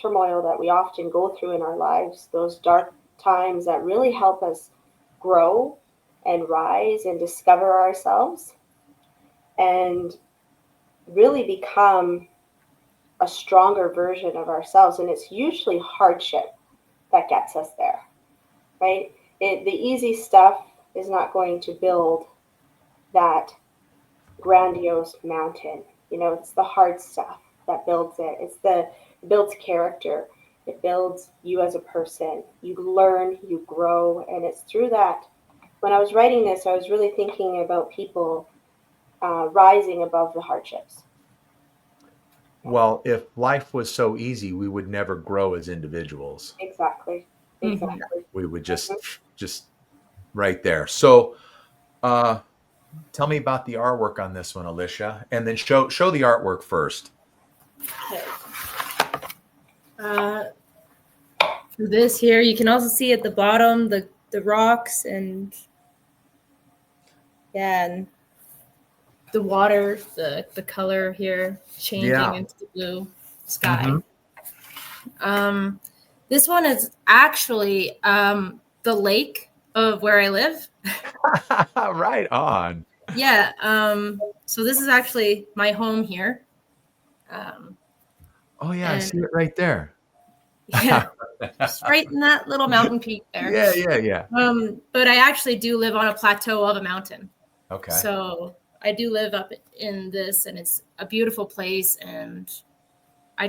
turmoil that we often go through in our lives, those dark times that really help us grow and rise and discover ourselves and really become a stronger version of ourselves. And it's usually hardship that gets us there, right? The easy stuff is not going to build that grandiose mountain. It's the hard stuff that builds it. It builds character. It builds you as a person. You learn, you grow, and it's through that. When I was writing this, I was really thinking about people rising above the hardships. Well, if life was so easy, we would never grow as individuals. Exactly. Exactly. We would just right there. So, tell me about the artwork on this one, Alisha, and then show the artwork first. Okay. For this here, you can also see at the bottom the rocks and and the water, the color here changing into the blue sky. This one is actually the lake of where I live. Right on. Yeah. So this is actually my home here. Oh yeah, I see it right there. Yeah, just right in that little mountain peak there. Yeah. But I actually do live on a plateau of a mountain. Okay. So I do live up in this, and it's a beautiful place. And I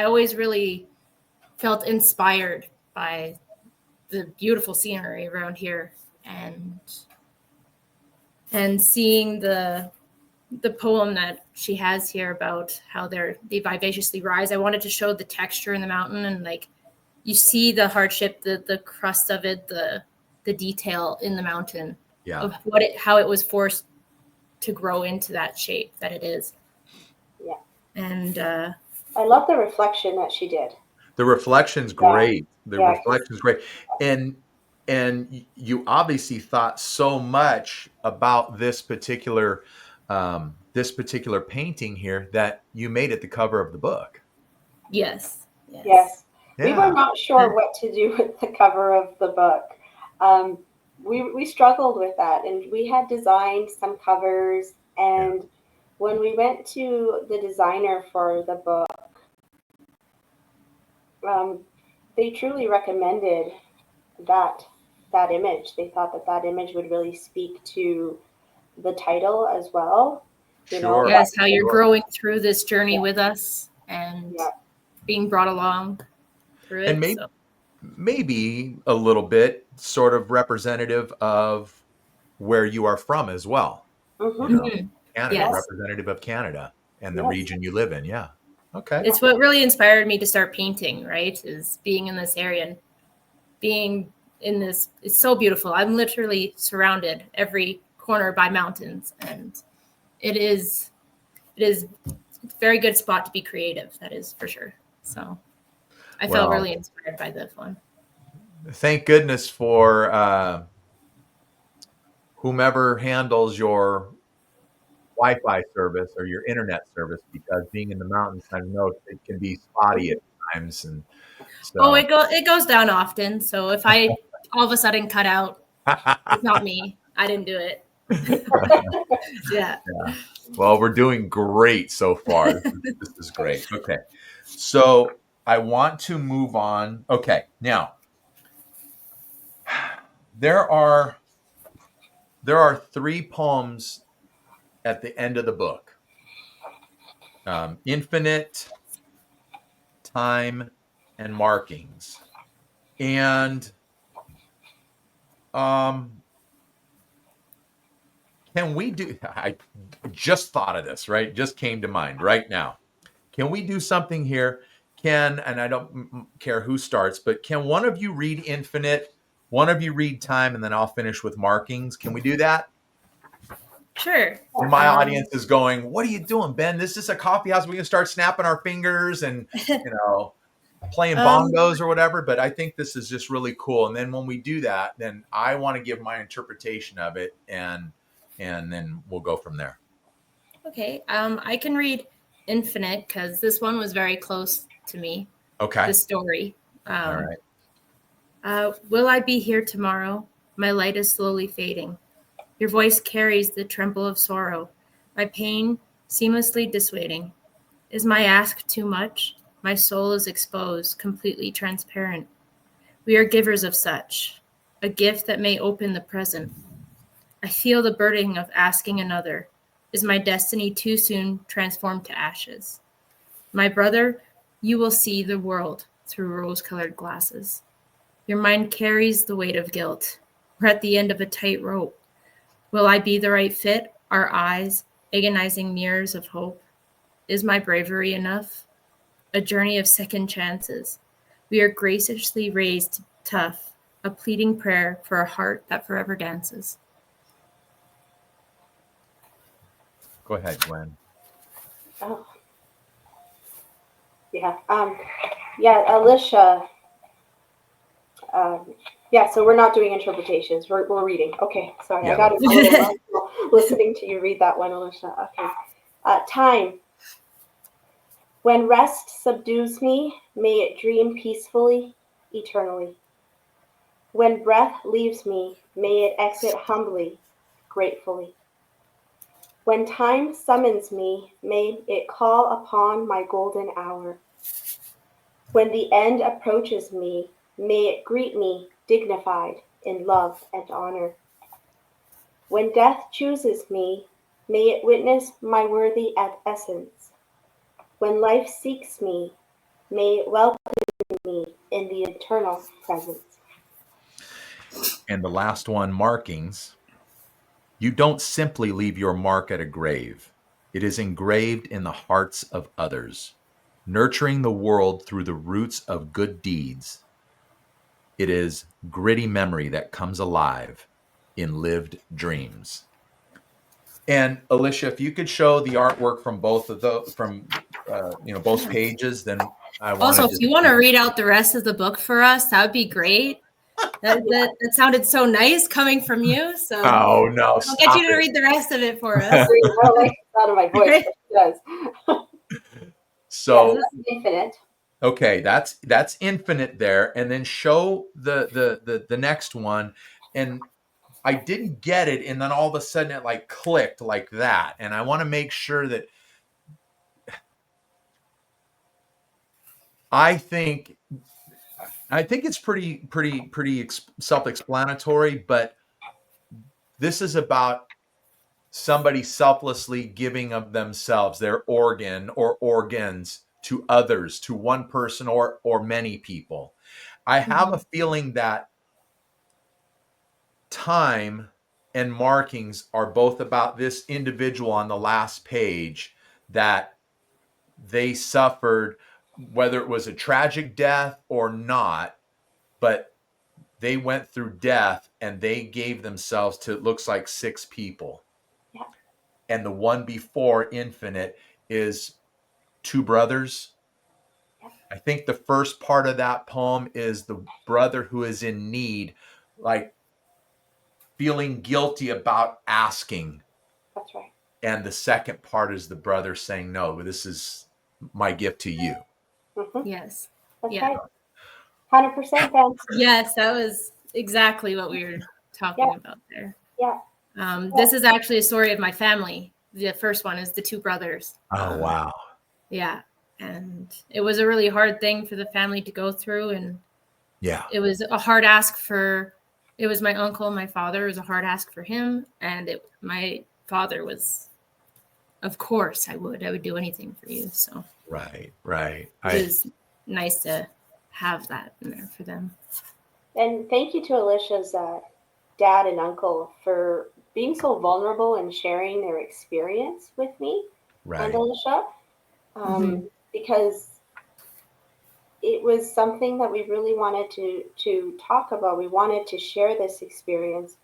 always really felt inspired by the beautiful scenery around here, and seeing the poem that she has here about how they vivaciously rise. I wanted to show the texture in the mountain, and like you see the hardship, the crust of it, the detail in the mountain of how it was forced to grow into that shape that it is. Yeah. And I love the reflection that she did. The reflection's great. Yeah. Reflection's great. And you obviously thought so much about this particular painting here that you made it the cover of the book. Yes. We were not sure what to do with the cover of the book. We struggled with that, and we had designed some covers. And when we went to the designer for the book, they truly recommended that image. They thought that image would really speak to the title as well. Yes, how you're growing through this journey with us and being brought along through it. And maybe a little bit sort of representative of where you are from as well. Canada, representative of Canada and the region you live in. Yeah. Okay. It's what really inspired me to start painting, right? Is being in this area and being in this. It's so beautiful. I'm literally surrounded every corner by mountains, and it is a very good spot to be creative. That is for sure. So I felt really inspired by this one. Thank goodness for whomever handles your Wi-Fi service or your internet service, because being in the mountains, I know it can be spotty at times. And so, it goes down often. So if I all of a sudden cut out, it's not me. I didn't do it. Yeah. Well, we're doing great so far. This is great. Okay. So I want to move on. Okay. Now, there are 3 poems at the end of the book. Infinite, Time, and Markings. And can we do, I just thought of this, right? Just came to mind right now. Can we do something here? And I don't care who starts, but can one of you read Infinite, one of you read Time, and then I'll finish with Markings? Can we do that? Sure. And my audience is going, what are you doing, Ben? This is a coffee house. We can start snapping our fingers and, playing bongos or whatever. But I think this is just really cool. And then when we do that, then I want to give my interpretation of it, and then we'll go from there. Okay. I can read Infinite because this one was very close to me. Okay. The story. All right. Will I be here tomorrow? My light is slowly fading. Your voice carries the tremble of sorrow, my pain seamlessly dissuading. Is my ask too much? My soul is exposed, completely transparent. We are givers of such, a gift that may open the present. I feel the burden of asking another. Is my destiny too soon transformed to ashes? My brother, you will see the world through rose-colored glasses. Your mind carries the weight of guilt. We're at the end of a tight rope. Will I be the right fit? Our eyes, agonizing mirrors of hope. Is my bravery enough? A journey of second chances. We are graciously raised tough, a pleading prayer for a heart that forever dances. Go ahead, Gwen. Oh. Yeah. Yeah, Alisha. So we're not doing interpretations. We're reading. Okay. Sorry, Yeah. I got a little emotional listening to you read that one, Alisha. Okay. Time. When rest subdues me, may it dream peacefully, eternally. When breath leaves me, may it exit humbly, gratefully. When time summons me, may it call upon my golden hour. When the end approaches me, may it greet me dignified in love and honor. When death chooses me, may it witness my worthy essence. When life seeks me, may it welcome me in the eternal presence. And the last one, markings. You don't simply leave your mark at a grave. It is engraved in the hearts of others, nurturing the world through the roots of good deeds. It is gritty memory that comes alive in lived dreams. And Alisha, if you could show the artwork from both of those, both pages, then I Also, wanted if you want to read out the rest of the book for us, that would be great. That sounded so nice coming from you. So Oh no! I'll get you to read the rest of it for us. I don't like the sound of my voice, but it does. So this is infinite. Okay, that's infinite there, and then show the next one, and I didn't get it, and then all of a sudden it like clicked like that, and I want to make sure that I think it's pretty self-explanatory, but this is about somebody selflessly giving of themselves, their organ or organs to others, to one person or many people. I have a feeling that time and markings are both about this individual on the last page, that they suffered, whether it was a tragic death or not, but they went through death and they gave themselves to, it looks like 6 people. Yeah. And the one before infinite is 2 brothers. Yeah. I think the first part of that poem is the brother who is in need, like feeling guilty about asking. That's right. And the second part is the brother saying, no, this is my gift to you. Mm-hmm. Yes. That's Yeah. right. 100% Ben. Yes, that was exactly what we were talking about there. Yeah. This is actually a story of my family. The first one is the 2 brothers. Oh, wow. Yeah. And it was a really hard thing for the family to go through. And yeah, it was a hard ask it was my uncle, my father. It was a hard ask for him. And my father was, of course I would do anything for you. So right. It was nice to have that in there for them. And thank you to Alisha's dad and uncle for being so vulnerable and sharing their experience with me and Alisha, because it was something that we really wanted to talk about. We wanted to share this experience,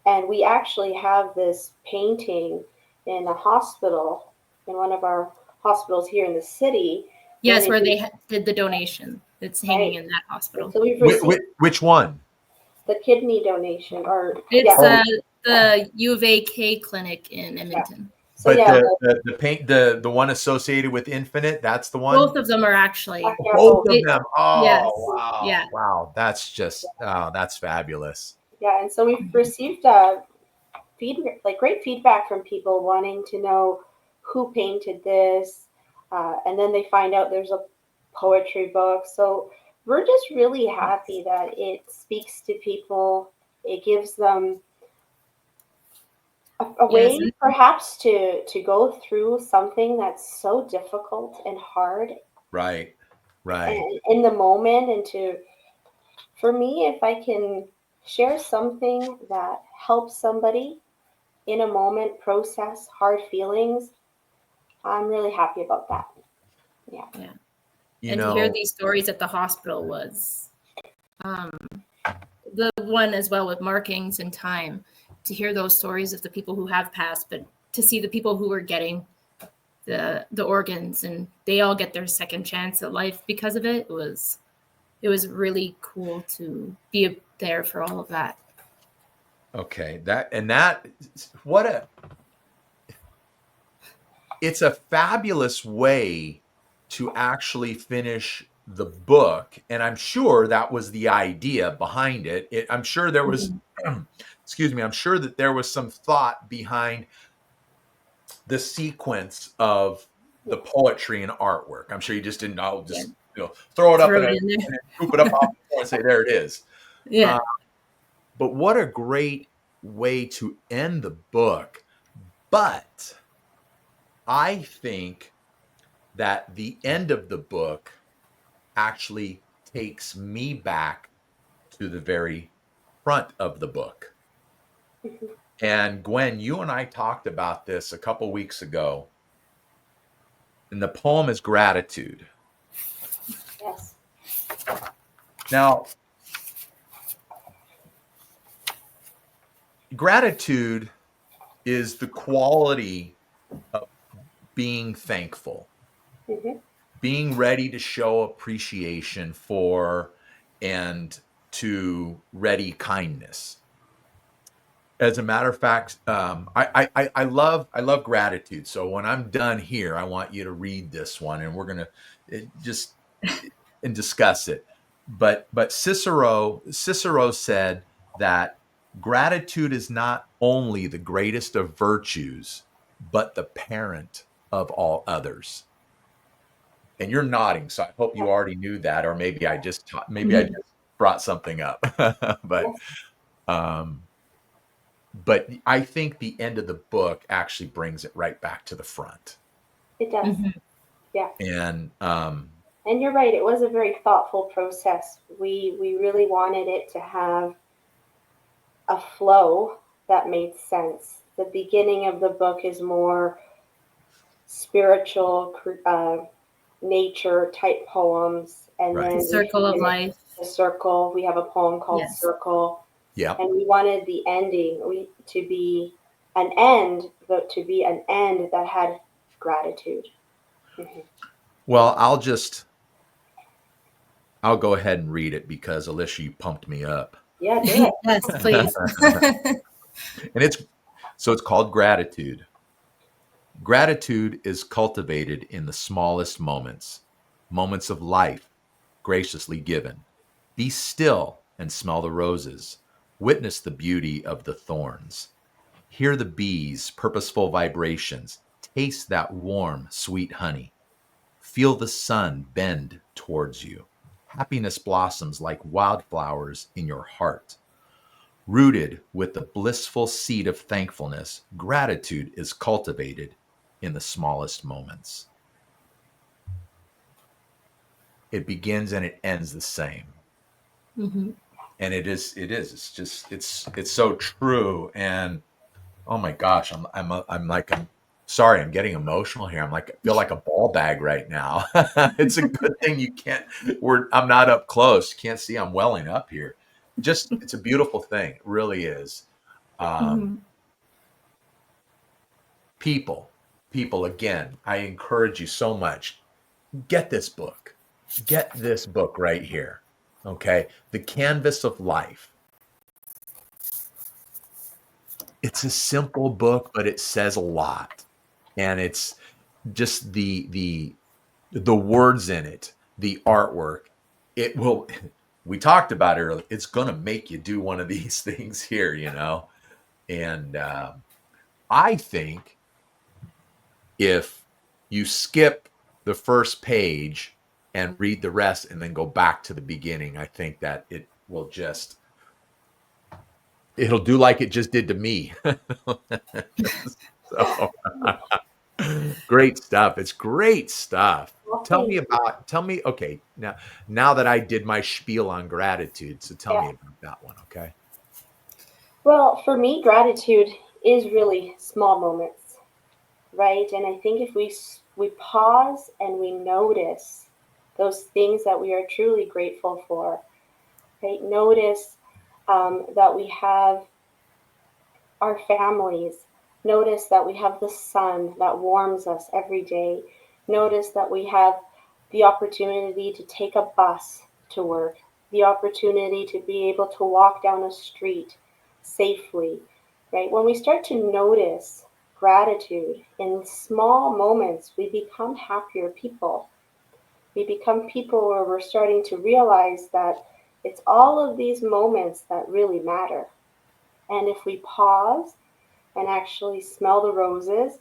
and we actually have this painting in a hospital, in one of our hospitals here in the city. Yes, where they did the donation. It's hanging in that hospital. So we've received which one? The kidney donation, or it's the U of A K clinic in Edmonton. Yeah. So But yeah, the paint the one associated with Infinite, that's the one. Both of them are actually. yeah, Both of They, them. yes. Oh wow, Yeah. wow. That's just that's fabulous. yeah, and so we've received feedback, like great feedback from people wanting to know who painted this, and then they find out there's a poetry book. So we're just really happy that it speaks to people. It gives them a Yes. way, perhaps, to go through something that's so difficult and hard, Right, right. and in the moment, and to, for me, if I can share something that helps somebody in a moment process hard feelings, I'm really happy about that. Yeah. Yeah. You And to hear know, these stories at the hospital was um, the one as well with markings and time. To hear those stories of the people who have passed, but to see the people who were getting the organs and they all get their second chance at life because of it, it was really cool to be there for all of that. okay, that what a it's a fabulous way to actually finish the book, and I'm sure that was the idea behind it. I'm sure there was excuse me, I'm sure that there was some thought behind the sequence of the poetry and artwork. I'm sure you just didn't Yeah. just throw it up Throw in it a in there. and scoop it up off the floor and say there it is. Yeah. But what a great way to end the book. But I think that the end of the book actually takes me back to the very front of the book. And Gwen, you and I talked about this a couple weeks ago. And the poem is Gratitude. Yes. Now, gratitude is the quality of being thankful, Hmm. being ready to show appreciation for and to ready kindness. As a matter of fact, I love gratitude. So when I'm done here, I want you to read this one, and we're gonna just and discuss it. But Cicero said that gratitude is not only the greatest of virtues, but the parent of all others. And you're nodding, so I hope you already knew that, or maybe I just brought something up. but Yes, um, but I think the end of the book actually brings it right back to the front. it does. Mhm. Yeah. And And you're right. It was a very thoughtful process. We really wanted it to have a flow that made sense. The beginning of the book is more spiritual, nature type poems, and right. then The we circle of finish life. the circle. We have a poem called Yes. Circle, Yeah. and we wanted the ending to be an end, but to be an end that had gratitude. Mhm. Well, I'll go ahead and read it because Alicia, you pumped me up. Yeah, do it. Yes, please. And it's called Gratitude. Gratitude is cultivated in the smallest moments, moments of life graciously given. Be still and smell the roses. Witness the beauty of the thorns. Hear the bees' purposeful vibrations. Taste that warm, sweet honey. Feel the sun bend towards you. Happiness blossoms like wildflowers in your heart. Rooted with the blissful seed of thankfulness, gratitude is cultivated in the smallest moments. It begins and it ends the same. Mhm. And it's so true. And oh my gosh, I'm sorry, I'm getting emotional here. I feel like a ball bag right now. It's a good thing I'm not up close. You can't see I'm welling up here. It's a beautiful thing. It really is. Um, Mhm. people, again, I encourage you so much. Get this book. Get this book right here. Okay. The Canvas of Life. It's a simple book, but it says a lot. and it's just the words in it, the artwork. It will. We talked about it earlier. It's going to make you do one of these things here, and I think if you skip the first page and read the rest and then go back to the beginning, I think that it'll do like it just did to me. So, great stuff. It's great stuff. Well, Okay, now that I did my spiel on gratitude, so tell yeah. me about that one, okay? Well, for me, gratitude is really small moments, right? And I think if we pause and we notice those things that we are truly grateful for, right? Notice that we have our families. Notice that we have the sun that warms us every day. Notice that we have the opportunity to take a bus to work, the opportunity to be able to walk down a street safely, right? When we start to notice gratitude in small moments, we become happier people. We become people where we're starting to realize that it's all of these moments that really matter. And if we pause and actually smell the roses,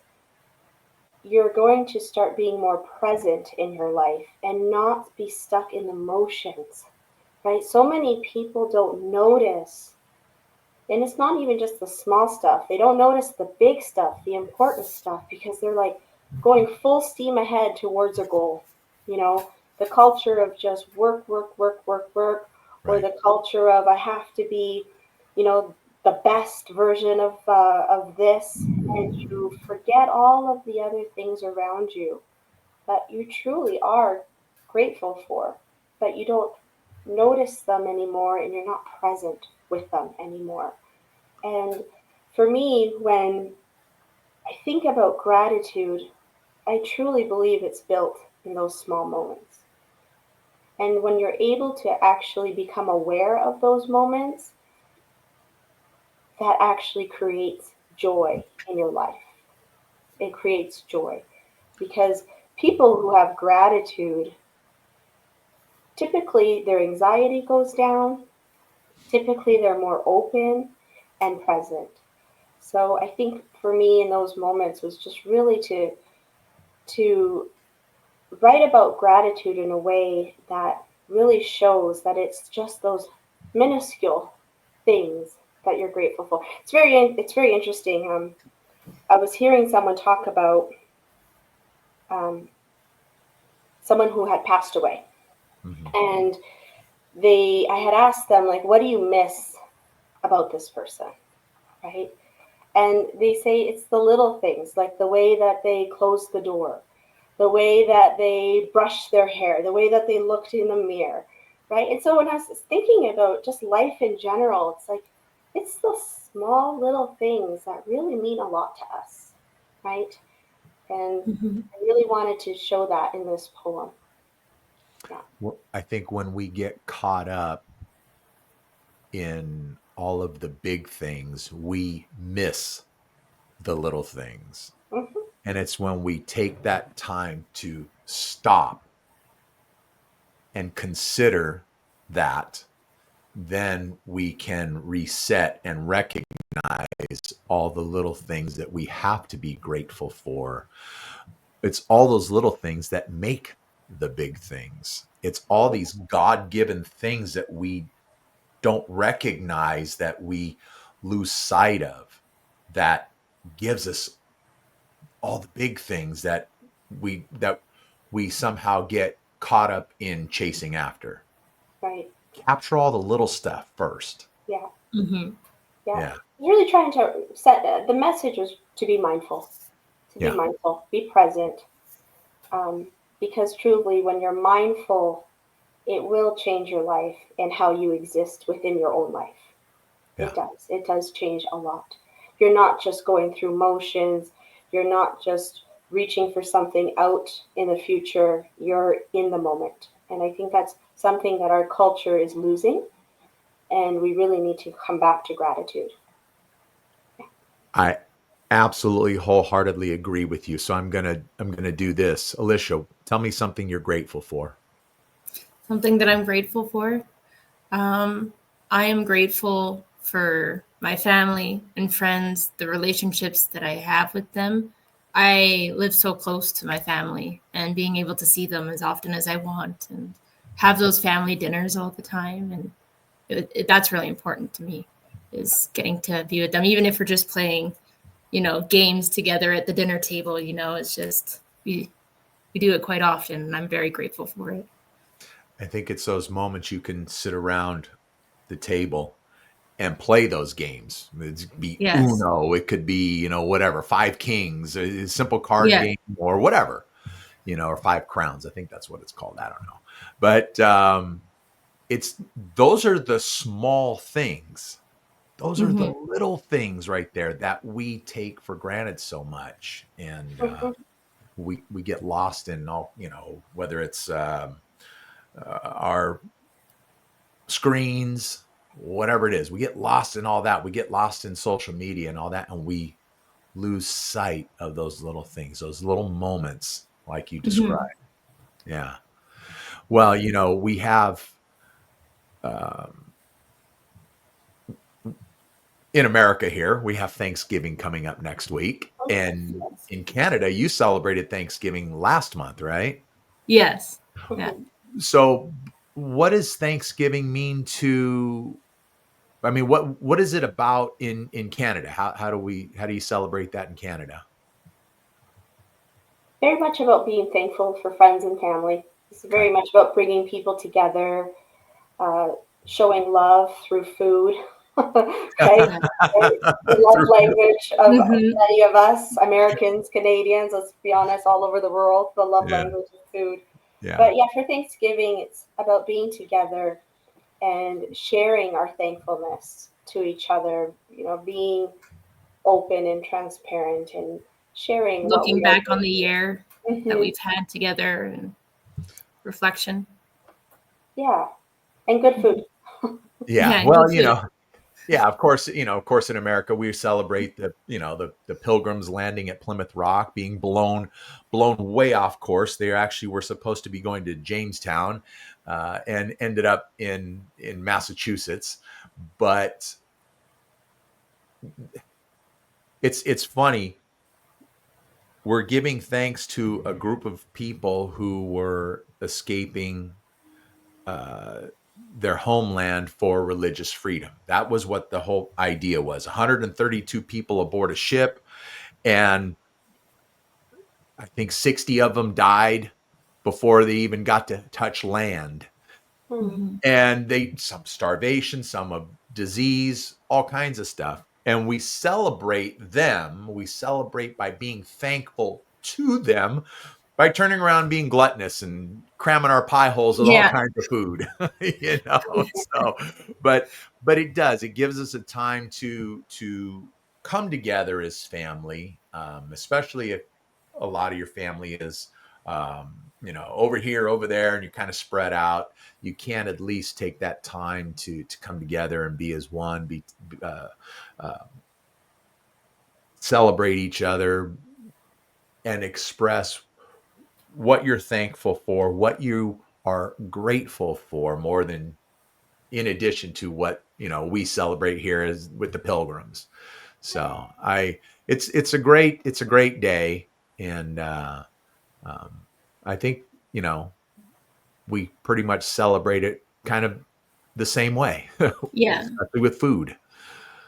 you're going to start being more present in your life and not be stuck in emotions, right? So many people don't notice, and it's not even just the small stuff. They don't notice the big stuff, the important stuff, because they're like going full steam ahead towards a goal. You know, the culture of just work, work, work, work, work, or Right. the culture of I have to be, you know, the best version of this, and you forget all of the other things around you that you truly are grateful for, but you don't notice them anymore, and you're not present with them anymore. And for me, when I think about gratitude, I truly believe it's built in those small moments. And when you're able to actually become aware of those moments, that actually creates joy in your life. It creates joy because people who have gratitude, typically their anxiety goes down, typically they're more open and present. So I think for me in those moments was just really to write about gratitude in a way that really shows that it's just those minuscule things that you're grateful for. It's very interesting. I was hearing someone talk about um, someone who had passed away, Mhm. and they I had asked them like, what do you miss about this person, right? And they say it's the little things, like the way that they closed the door, the way that they brushed their hair, the way that they looked in the mirror, right? And so when I was thinking about just life in general, it's like it's the small little things that really mean a lot to us, right? And Mhm. I really wanted to show that in this poem. Yeah. Well, I think when we get caught up in all of the big things, we miss the little things. Hmm. And it's when we take that time to stop and consider that, then we can reset and recognize all the little things that we have to be grateful for. It's all those little things that make the big things. It's all these God given things that we don't recognize, that we lose sight of, that gives us all the big things that we somehow get caught up in chasing after. Right. Capture all the little stuff first. Yeah. Mhm. Yeah. Yeah. Really trying to set the message was to be mindful, Yeah. be present, because truly, when you're mindful, it will change your life and how you exist within your own life. It Yeah. does. It does change a lot. You're not just going through motions. You're not just reaching for something out in the future. You're in the moment. And I think that's something that our culture is losing. And we really need to come back to gratitude. I absolutely wholeheartedly agree with you. So I'm gonna do this. Alisha, tell me something you're grateful for. Something that I'm grateful for. Um, I am grateful for my family and friends, the relationships that I have with them. I live so close to my family, and being able to see them as often as I want and have those family dinners all the time. And that's really important to me, is getting to be with them, even if we're just playing, games together at the dinner table. It's just, we do it quite often, and I'm very grateful for it. I think it's those moments you can sit around the table and play those games. It could be Yes. Uno, it could be, whatever, Five Kings, a simple card Yeah. game or whatever, or Five Crowns. I think that's what it's called. I don't know. But it's those are the small things. Those are the Hmm. little things right there that we take for granted so much. And Mhm. we get lost in all, whether it's our screens, whatever it is. We get lost in all that. We get lost in social media and all that, and we lose sight of those little things, those little moments like you described. Hmm. Yeah. Well, we have um, in America here, we have Thanksgiving coming up next week. Oh, And yes. in Canada, you celebrated Thanksgiving last month, right? Yes. Yeah. Mhm. So, what does Thanksgiving mean to I mean, what is it about in Canada? How do you celebrate that in Canada? Very much about being thankful for friends and family. It's Okay. very much about bringing people together, uh, showing love through food. Right? Yeah. The love Through language of Hmm. many of us, Americans, Canadians, let's be honest, all over the world, the love yeah, language of food. yeah. But yeah, for Thanksgiving, it's about being together and sharing our thankfulness to each other, being open and transparent and sharing what Looking we are back on the year that grateful. we've had together and reflection. Yeah, and good food. Yeah. Yeah, and Well, good food. yeah, of course in America we celebrate the pilgrims landing at Plymouth Rock being blown way off course. They actually were supposed to be going to Jamestown and ended up in Massachusetts. But it's funny. We're giving thanks to a group of people who were escaping uh, their homeland for religious freedom. That was what the whole idea was. 132 people aboard a ship, and I think 60 of them died before they even got to touch land. Hmm. Hmm. And some starvation, some of disease, all kinds of stuff. And we celebrate them. We celebrate by being thankful to them by turning around and being gluttonous and cramming our pie holes with all Yeah. kinds of food. So but it gives us a time to come together as family, especially if a lot of your family is over here, over there, and you're kind of spread out. You can at least take that time to come together and be as one, be uh, uh, celebrate each other and express what you're thankful for, what you are grateful for, more than in addition to what we celebrate here as with the pilgrims. So it's a great day, and um, I think we pretty much celebrate it kind of the same way, Yeah. especially with food.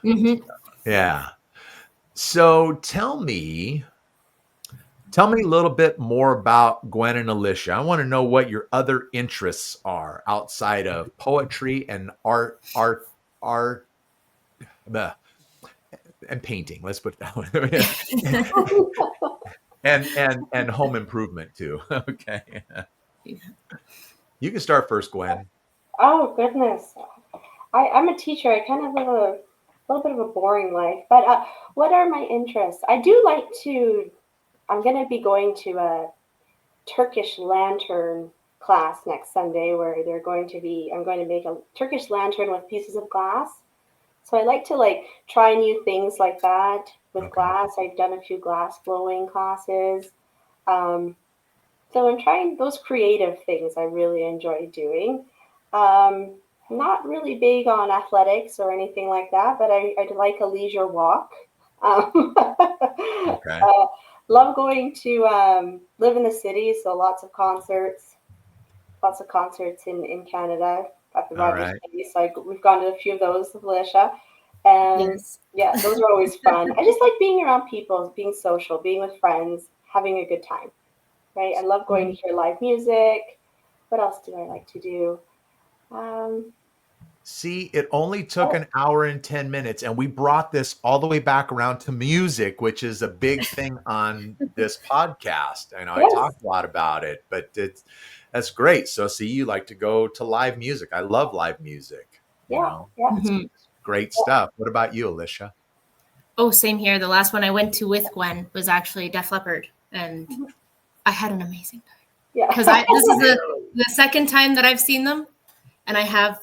Hmm. Yeah. So tell me a little bit more about Gwen and Alicia. I want to know what your other interests are outside of poetry and art, bleh, and painting. Let's put it that way. And home improvement too. Okay. You can start first, Gwen. Oh goodness, I'm a teacher. I kind of live a little bit of a boring life, but what are my interests? I do like to. I'm going to be going to a Turkish lantern class next Sunday where they're going to be. I'm going to make a Turkish lantern with pieces of glass. So I like to try new things like that. with Okay. glass. I've done a few glass blowing classes. Um, so I'm trying those creative things I really enjoy doing. Um, Not really big on athletics or anything like that, but I like a leisure walk. Um, Okay. love going to live in the city, so lots of concerts in Canada at the All Rogers right. Place. We've gone to a few of those with Alicia, and Yes. yeah, those are always fun. I just like being around people, being social, being with friends, having a good time. Right? I love going to hear live music. What else do I like to do? Um, See, it only took oh, an hour and 10 minutes, and we brought this all the way back around to music, which is a big thing on this podcast. I know I yes, talked a lot about it, but that's great. So, see, you like to go to live music. I love live music. yeah, yeah, It's Mhm. great stuff. What about you, Alicia? Oh, same here. The last one I went to with Gwen was actually Def Leppard, and I had an amazing time yeah, because I this is Really? the second time that I've seen them, and I have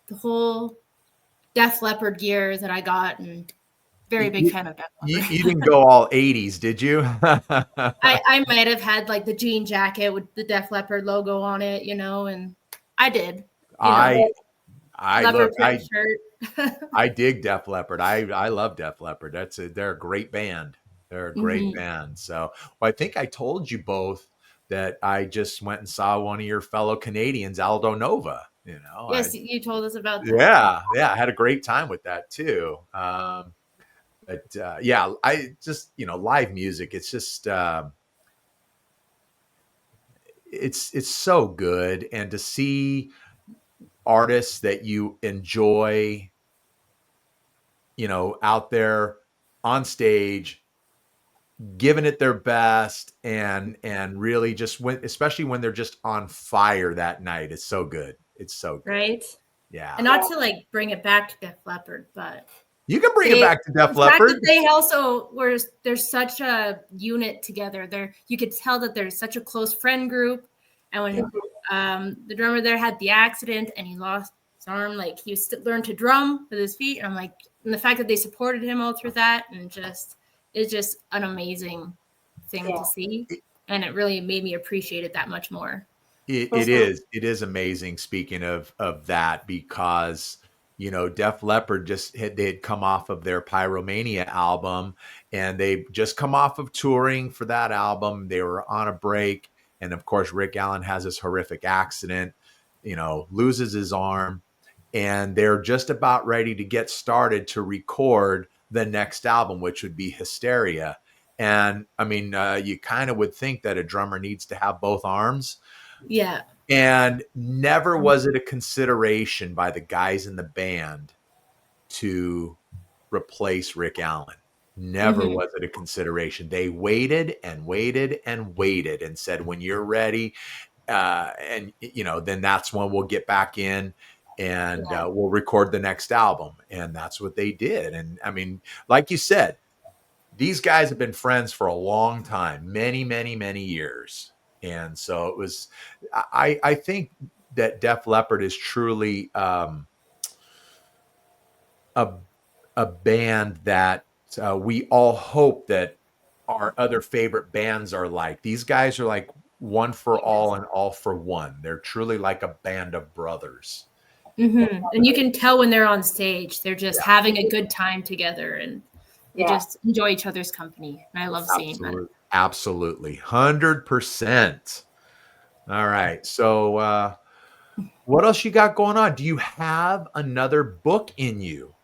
the whole Def Leppard gear that I got, and very big You, fan of Def you Leppard. didn't go all 80s, did you? I might have had like the jean jacket with the Def Leppard logo on it, and I did, I yes, I leopard look, print shirt. I dig Def Leppard. I love Def Leppard. They're a great band. They're a great Mhm. band. So, well, I think I told you both that I just went and saw one of your fellow Canadians, Aldo Nova. Yes, you told us about that. Yeah, I had a great time with that too. But yeah, I just live music. It's just it's so good, and to see artists that you enjoy, out there on stage giving it their best and really just especially when they're just on fire that night. It's so good. It's so good. Right? Yeah. And not to like bring it back to Def Leppard, but You can bring it they back to Def the fact Leppard. that they also were there's such a unit together. There you could tell that there's such a close friend group. And Yeah. when the drummer there had the accident and he lost his arm, like he learned to drum with his feet. And I'm like, and the fact that they supported him all through that and it's just an amazing thing yeah. to see. And it really made me appreciate it that much more. It is amazing. Speaking of that, because Def Leppard they had come off of their Pyromania album, and they just come off of touring for that album. They were on a break, and of course, Rick Allen has this horrific accident, loses his arm, and they're just about ready to get started to record the next album, which would be Hysteria. And I mean, you kind of would think that a drummer needs to have both arms. Yeah. And never was it a consideration by the guys in the band to replace Rick Allen. Never Mm-hmm. was it a consideration. They waited and waited and waited and said, when you're ready, and then that's when we'll get back in and we'll record the next album. And that's what they did. And I mean, like you said, these guys have been friends for a long time, many, many, many years. And so it was, I think that Def Leppard is truly a, a band that we all hope that our other favorite bands are like. These guys are like one for all and all for one. They're truly like a band of brothers. Mm-hmm. And you can tell when they're on stage, they're just Yeah, having a good time together and they Yeah. just enjoy each other's company. And I love seeing that. absolutely. 100%. All right. So, what else you got going on? Do you have another book in you?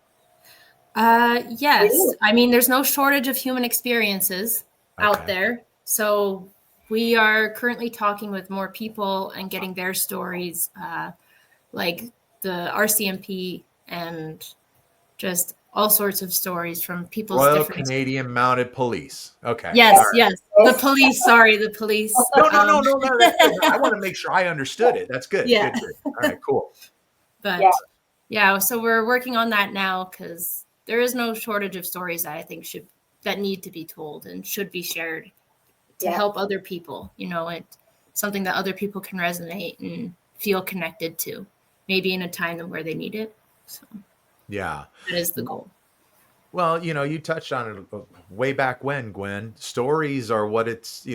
I Yes. do. I mean, there's no shortage of human experiences out Okay. there. So we are currently talking with more people and getting their stories, like the RCMP and just all sorts of stories from people's Royal different experiences. Canadian Mounted Police. Okay. Yes, All right. yes. The police. Sorry, the police. No, no, no, no, no. That's good. I want to make sure I understood it. That's good. Yeah. Good, good. All right, cool. Yeah. But yeah, so we're working on that now because there is no shortage of stories that I think that need to be told and should be shared to Yeah. help other people. It's something that other people can resonate and feel connected to, maybe in a time where they need it. So Yeah. that is the goal. Well, you touched on it way back when, Gwen. Stories are what it's,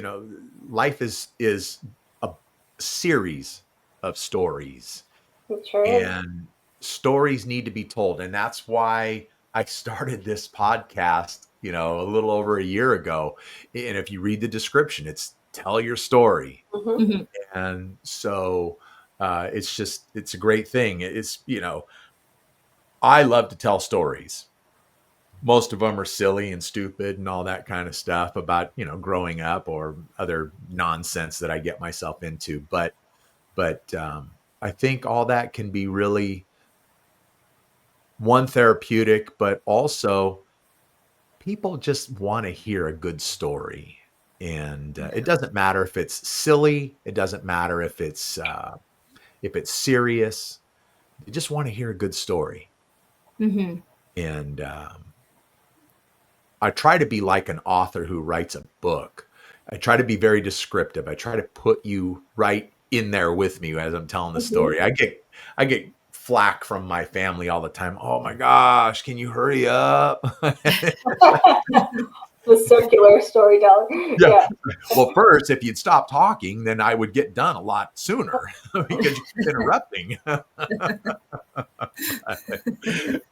life is a series of stories, It sure is. and stories need to be told. And that's why I started this podcast, a little over a year ago. And if you read the description, it's tell your story. Hmm. Mhm. And so it's a great thing. I love to tell stories. Most of them are silly and stupid and all that kind of stuff about, growing up or other nonsense that I get myself into. But I think all that can be really one therapeutic, but also people just want to hear a good story. And it doesn't matter if it's silly. It doesn't matter if it's serious. They just want to hear a good story. Mhm. And I try to be like an author who writes a book. I try to be very descriptive. I try to put you right in there with me as I'm telling the Hmm. story. I get flack from my family all the time. Oh my gosh, can you hurry up? The circular storyteller. Yeah. Yeah. Well, first, if you'd stop talking, then I would get done a lot sooner because you keep interrupting.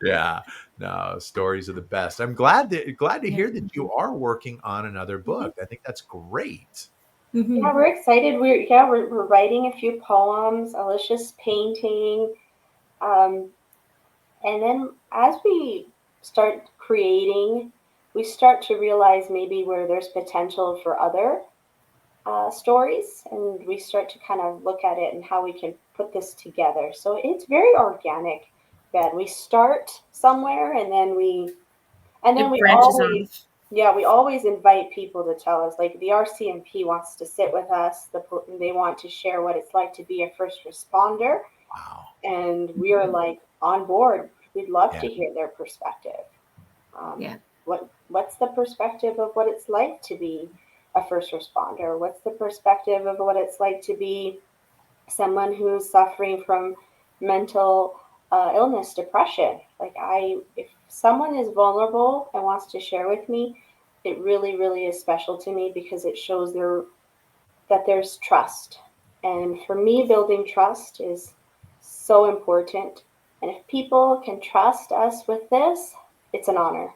Yeah, no, stories are the best. I'm glad to Yeah. hear that you are working on another book. I think that's great. Yeah, Mhm. we're excited. We're writing a few poems. Alicia's painting. Um, And then as we start creating, we start to realize maybe where there's potential for other stories, and we start to kind of look at it and how we can put this together. So it's very organic. Ben, we start somewhere, and then It we branches always, off. yeah, we always invite people to tell us. Like the RCMP wants to sit with us. They want to share what it's like to be a first responder, Wow. and we are like on board. We'd love Yeah. to hear their perspective. Yeah. What's the perspective of what it's like to be a first responder? What's the perspective of what it's like to be someone who's suffering from mental illness, depression? If someone is vulnerable and wants to share with me, it really, really is special to me because it shows that there's trust. And for me, building trust is so important. And if people can trust us with this, it's an honor.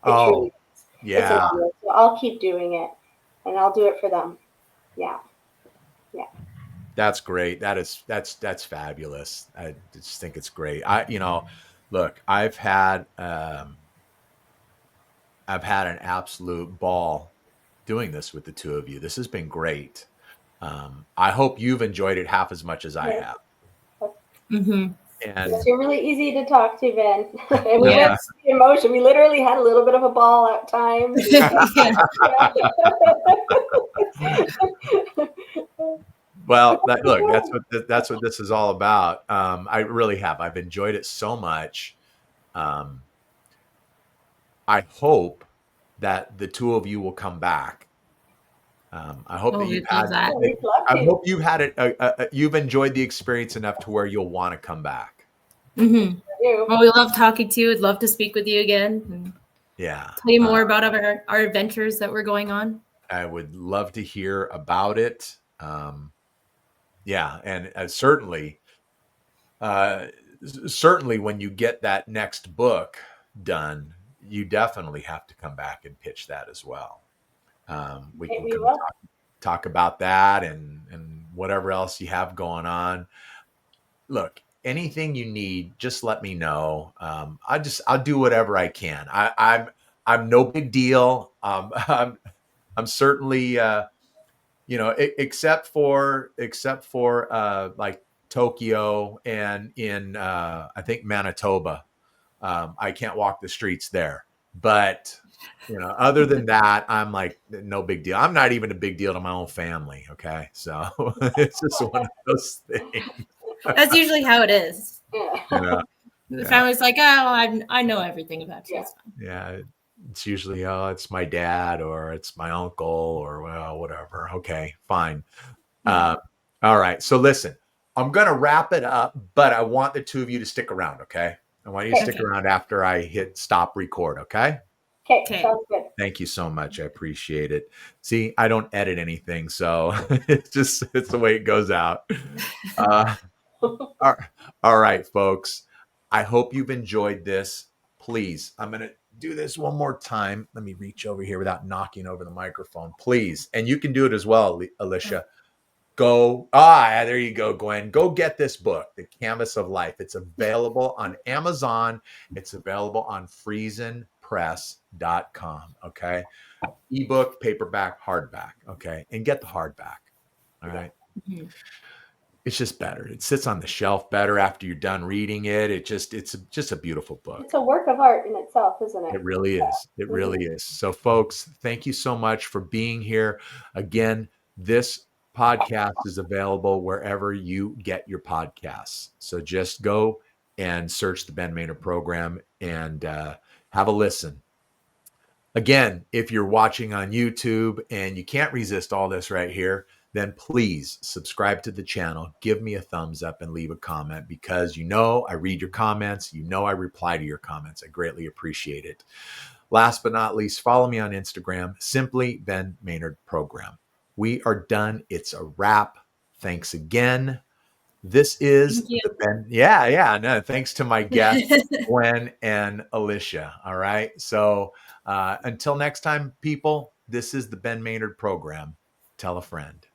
It truly Oh, is. It's an yeah. honor. So I'll keep doing it and I'll do it for them. Yeah. Yeah. That's great. That's fabulous. I just think it's great. Look, I've had an absolute ball doing this with the two of you. This has been great. I hope you've enjoyed it half as much as I Yeah. have. Mhm. And Yes, you're really easy to talk to, Ben. And we went Yeah. through the emotion. We literally had a little bit of a ball at times. Yeah. well, look, that's what this is all about. I really have. I've enjoyed it so much. Um, I hope that the two of you will come back. I hope Oh, that you've we'd love had. that. We'd love I to. hope you've had it. You've enjoyed the experience enough to where you'll want to come back. Mhm. You. Well, we love talking to you. We'd love to speak with you again and Yeah, tell you more about our adventures that we're going on. I would love to hear about it. Yeah, and uh, certainly, when you get that next book done, you definitely have to come back and pitch that as well. We can We come will. talk about that and whatever else you have going on. Look, anything you need, just let me know. I'll do whatever I can. I'm no big deal. I'm certainly except for like Tokyo and in I think Manitoba. I can't walk the streets there, but other than that, I'm like no big deal. I'm not even a big deal to my own family. Okay, so it's just one of those things. That's usually how it is. Yeah, The yeah, family's like, oh, I know everything about you. Yeah. It's fine. yeah. It's usually it's my dad or it's my uncle or well, whatever. Okay, fine. Yeah. All right. So listen, I'm gonna wrap it up, but I want the two of you to stick around. Okay. And why don't you stick around after I hit stop record, okay? Okay, sounds good. Thank you so much. I appreciate it. See, I don't edit anything, so it's the way it goes out. All right, folks. I hope you've enjoyed this. Please, I'm going to do this one more time. Let me reach over here without knocking over the microphone, please. And you can do it as well, Alisha. Go. There you go, Gwen. Go get this book, The Canvas of Life. It's available on Amazon. It's available on friesenpress.com. Okay. Ebook, paperback, hardback. Okay. And get the hardback. All right. Mhm. It's just better. It sits on the shelf better after you're done reading it. It's just a beautiful book. It's a work of art in itself, isn't it? It really is. It really is. So, folks, thank you so much for being here. Again, this podcast is available wherever you get your podcasts. So just go and search the Ben Maynard program and have a listen. Again, if you're watching on YouTube and you can't resist all this right here, then please subscribe to the channel, give me a thumbs up, and leave a comment, because I read your comments. I reply to your comments. I greatly appreciate it. Last but not least, follow me on Instagram, simply Ben Maynard Program. We are done. It's a wrap. Thanks again. This is the Ben. Yeah. No, thanks to my guests, Gwen and Alisha. All right. So until next time, people, this is the Ben Maynard Program. Tell a friend.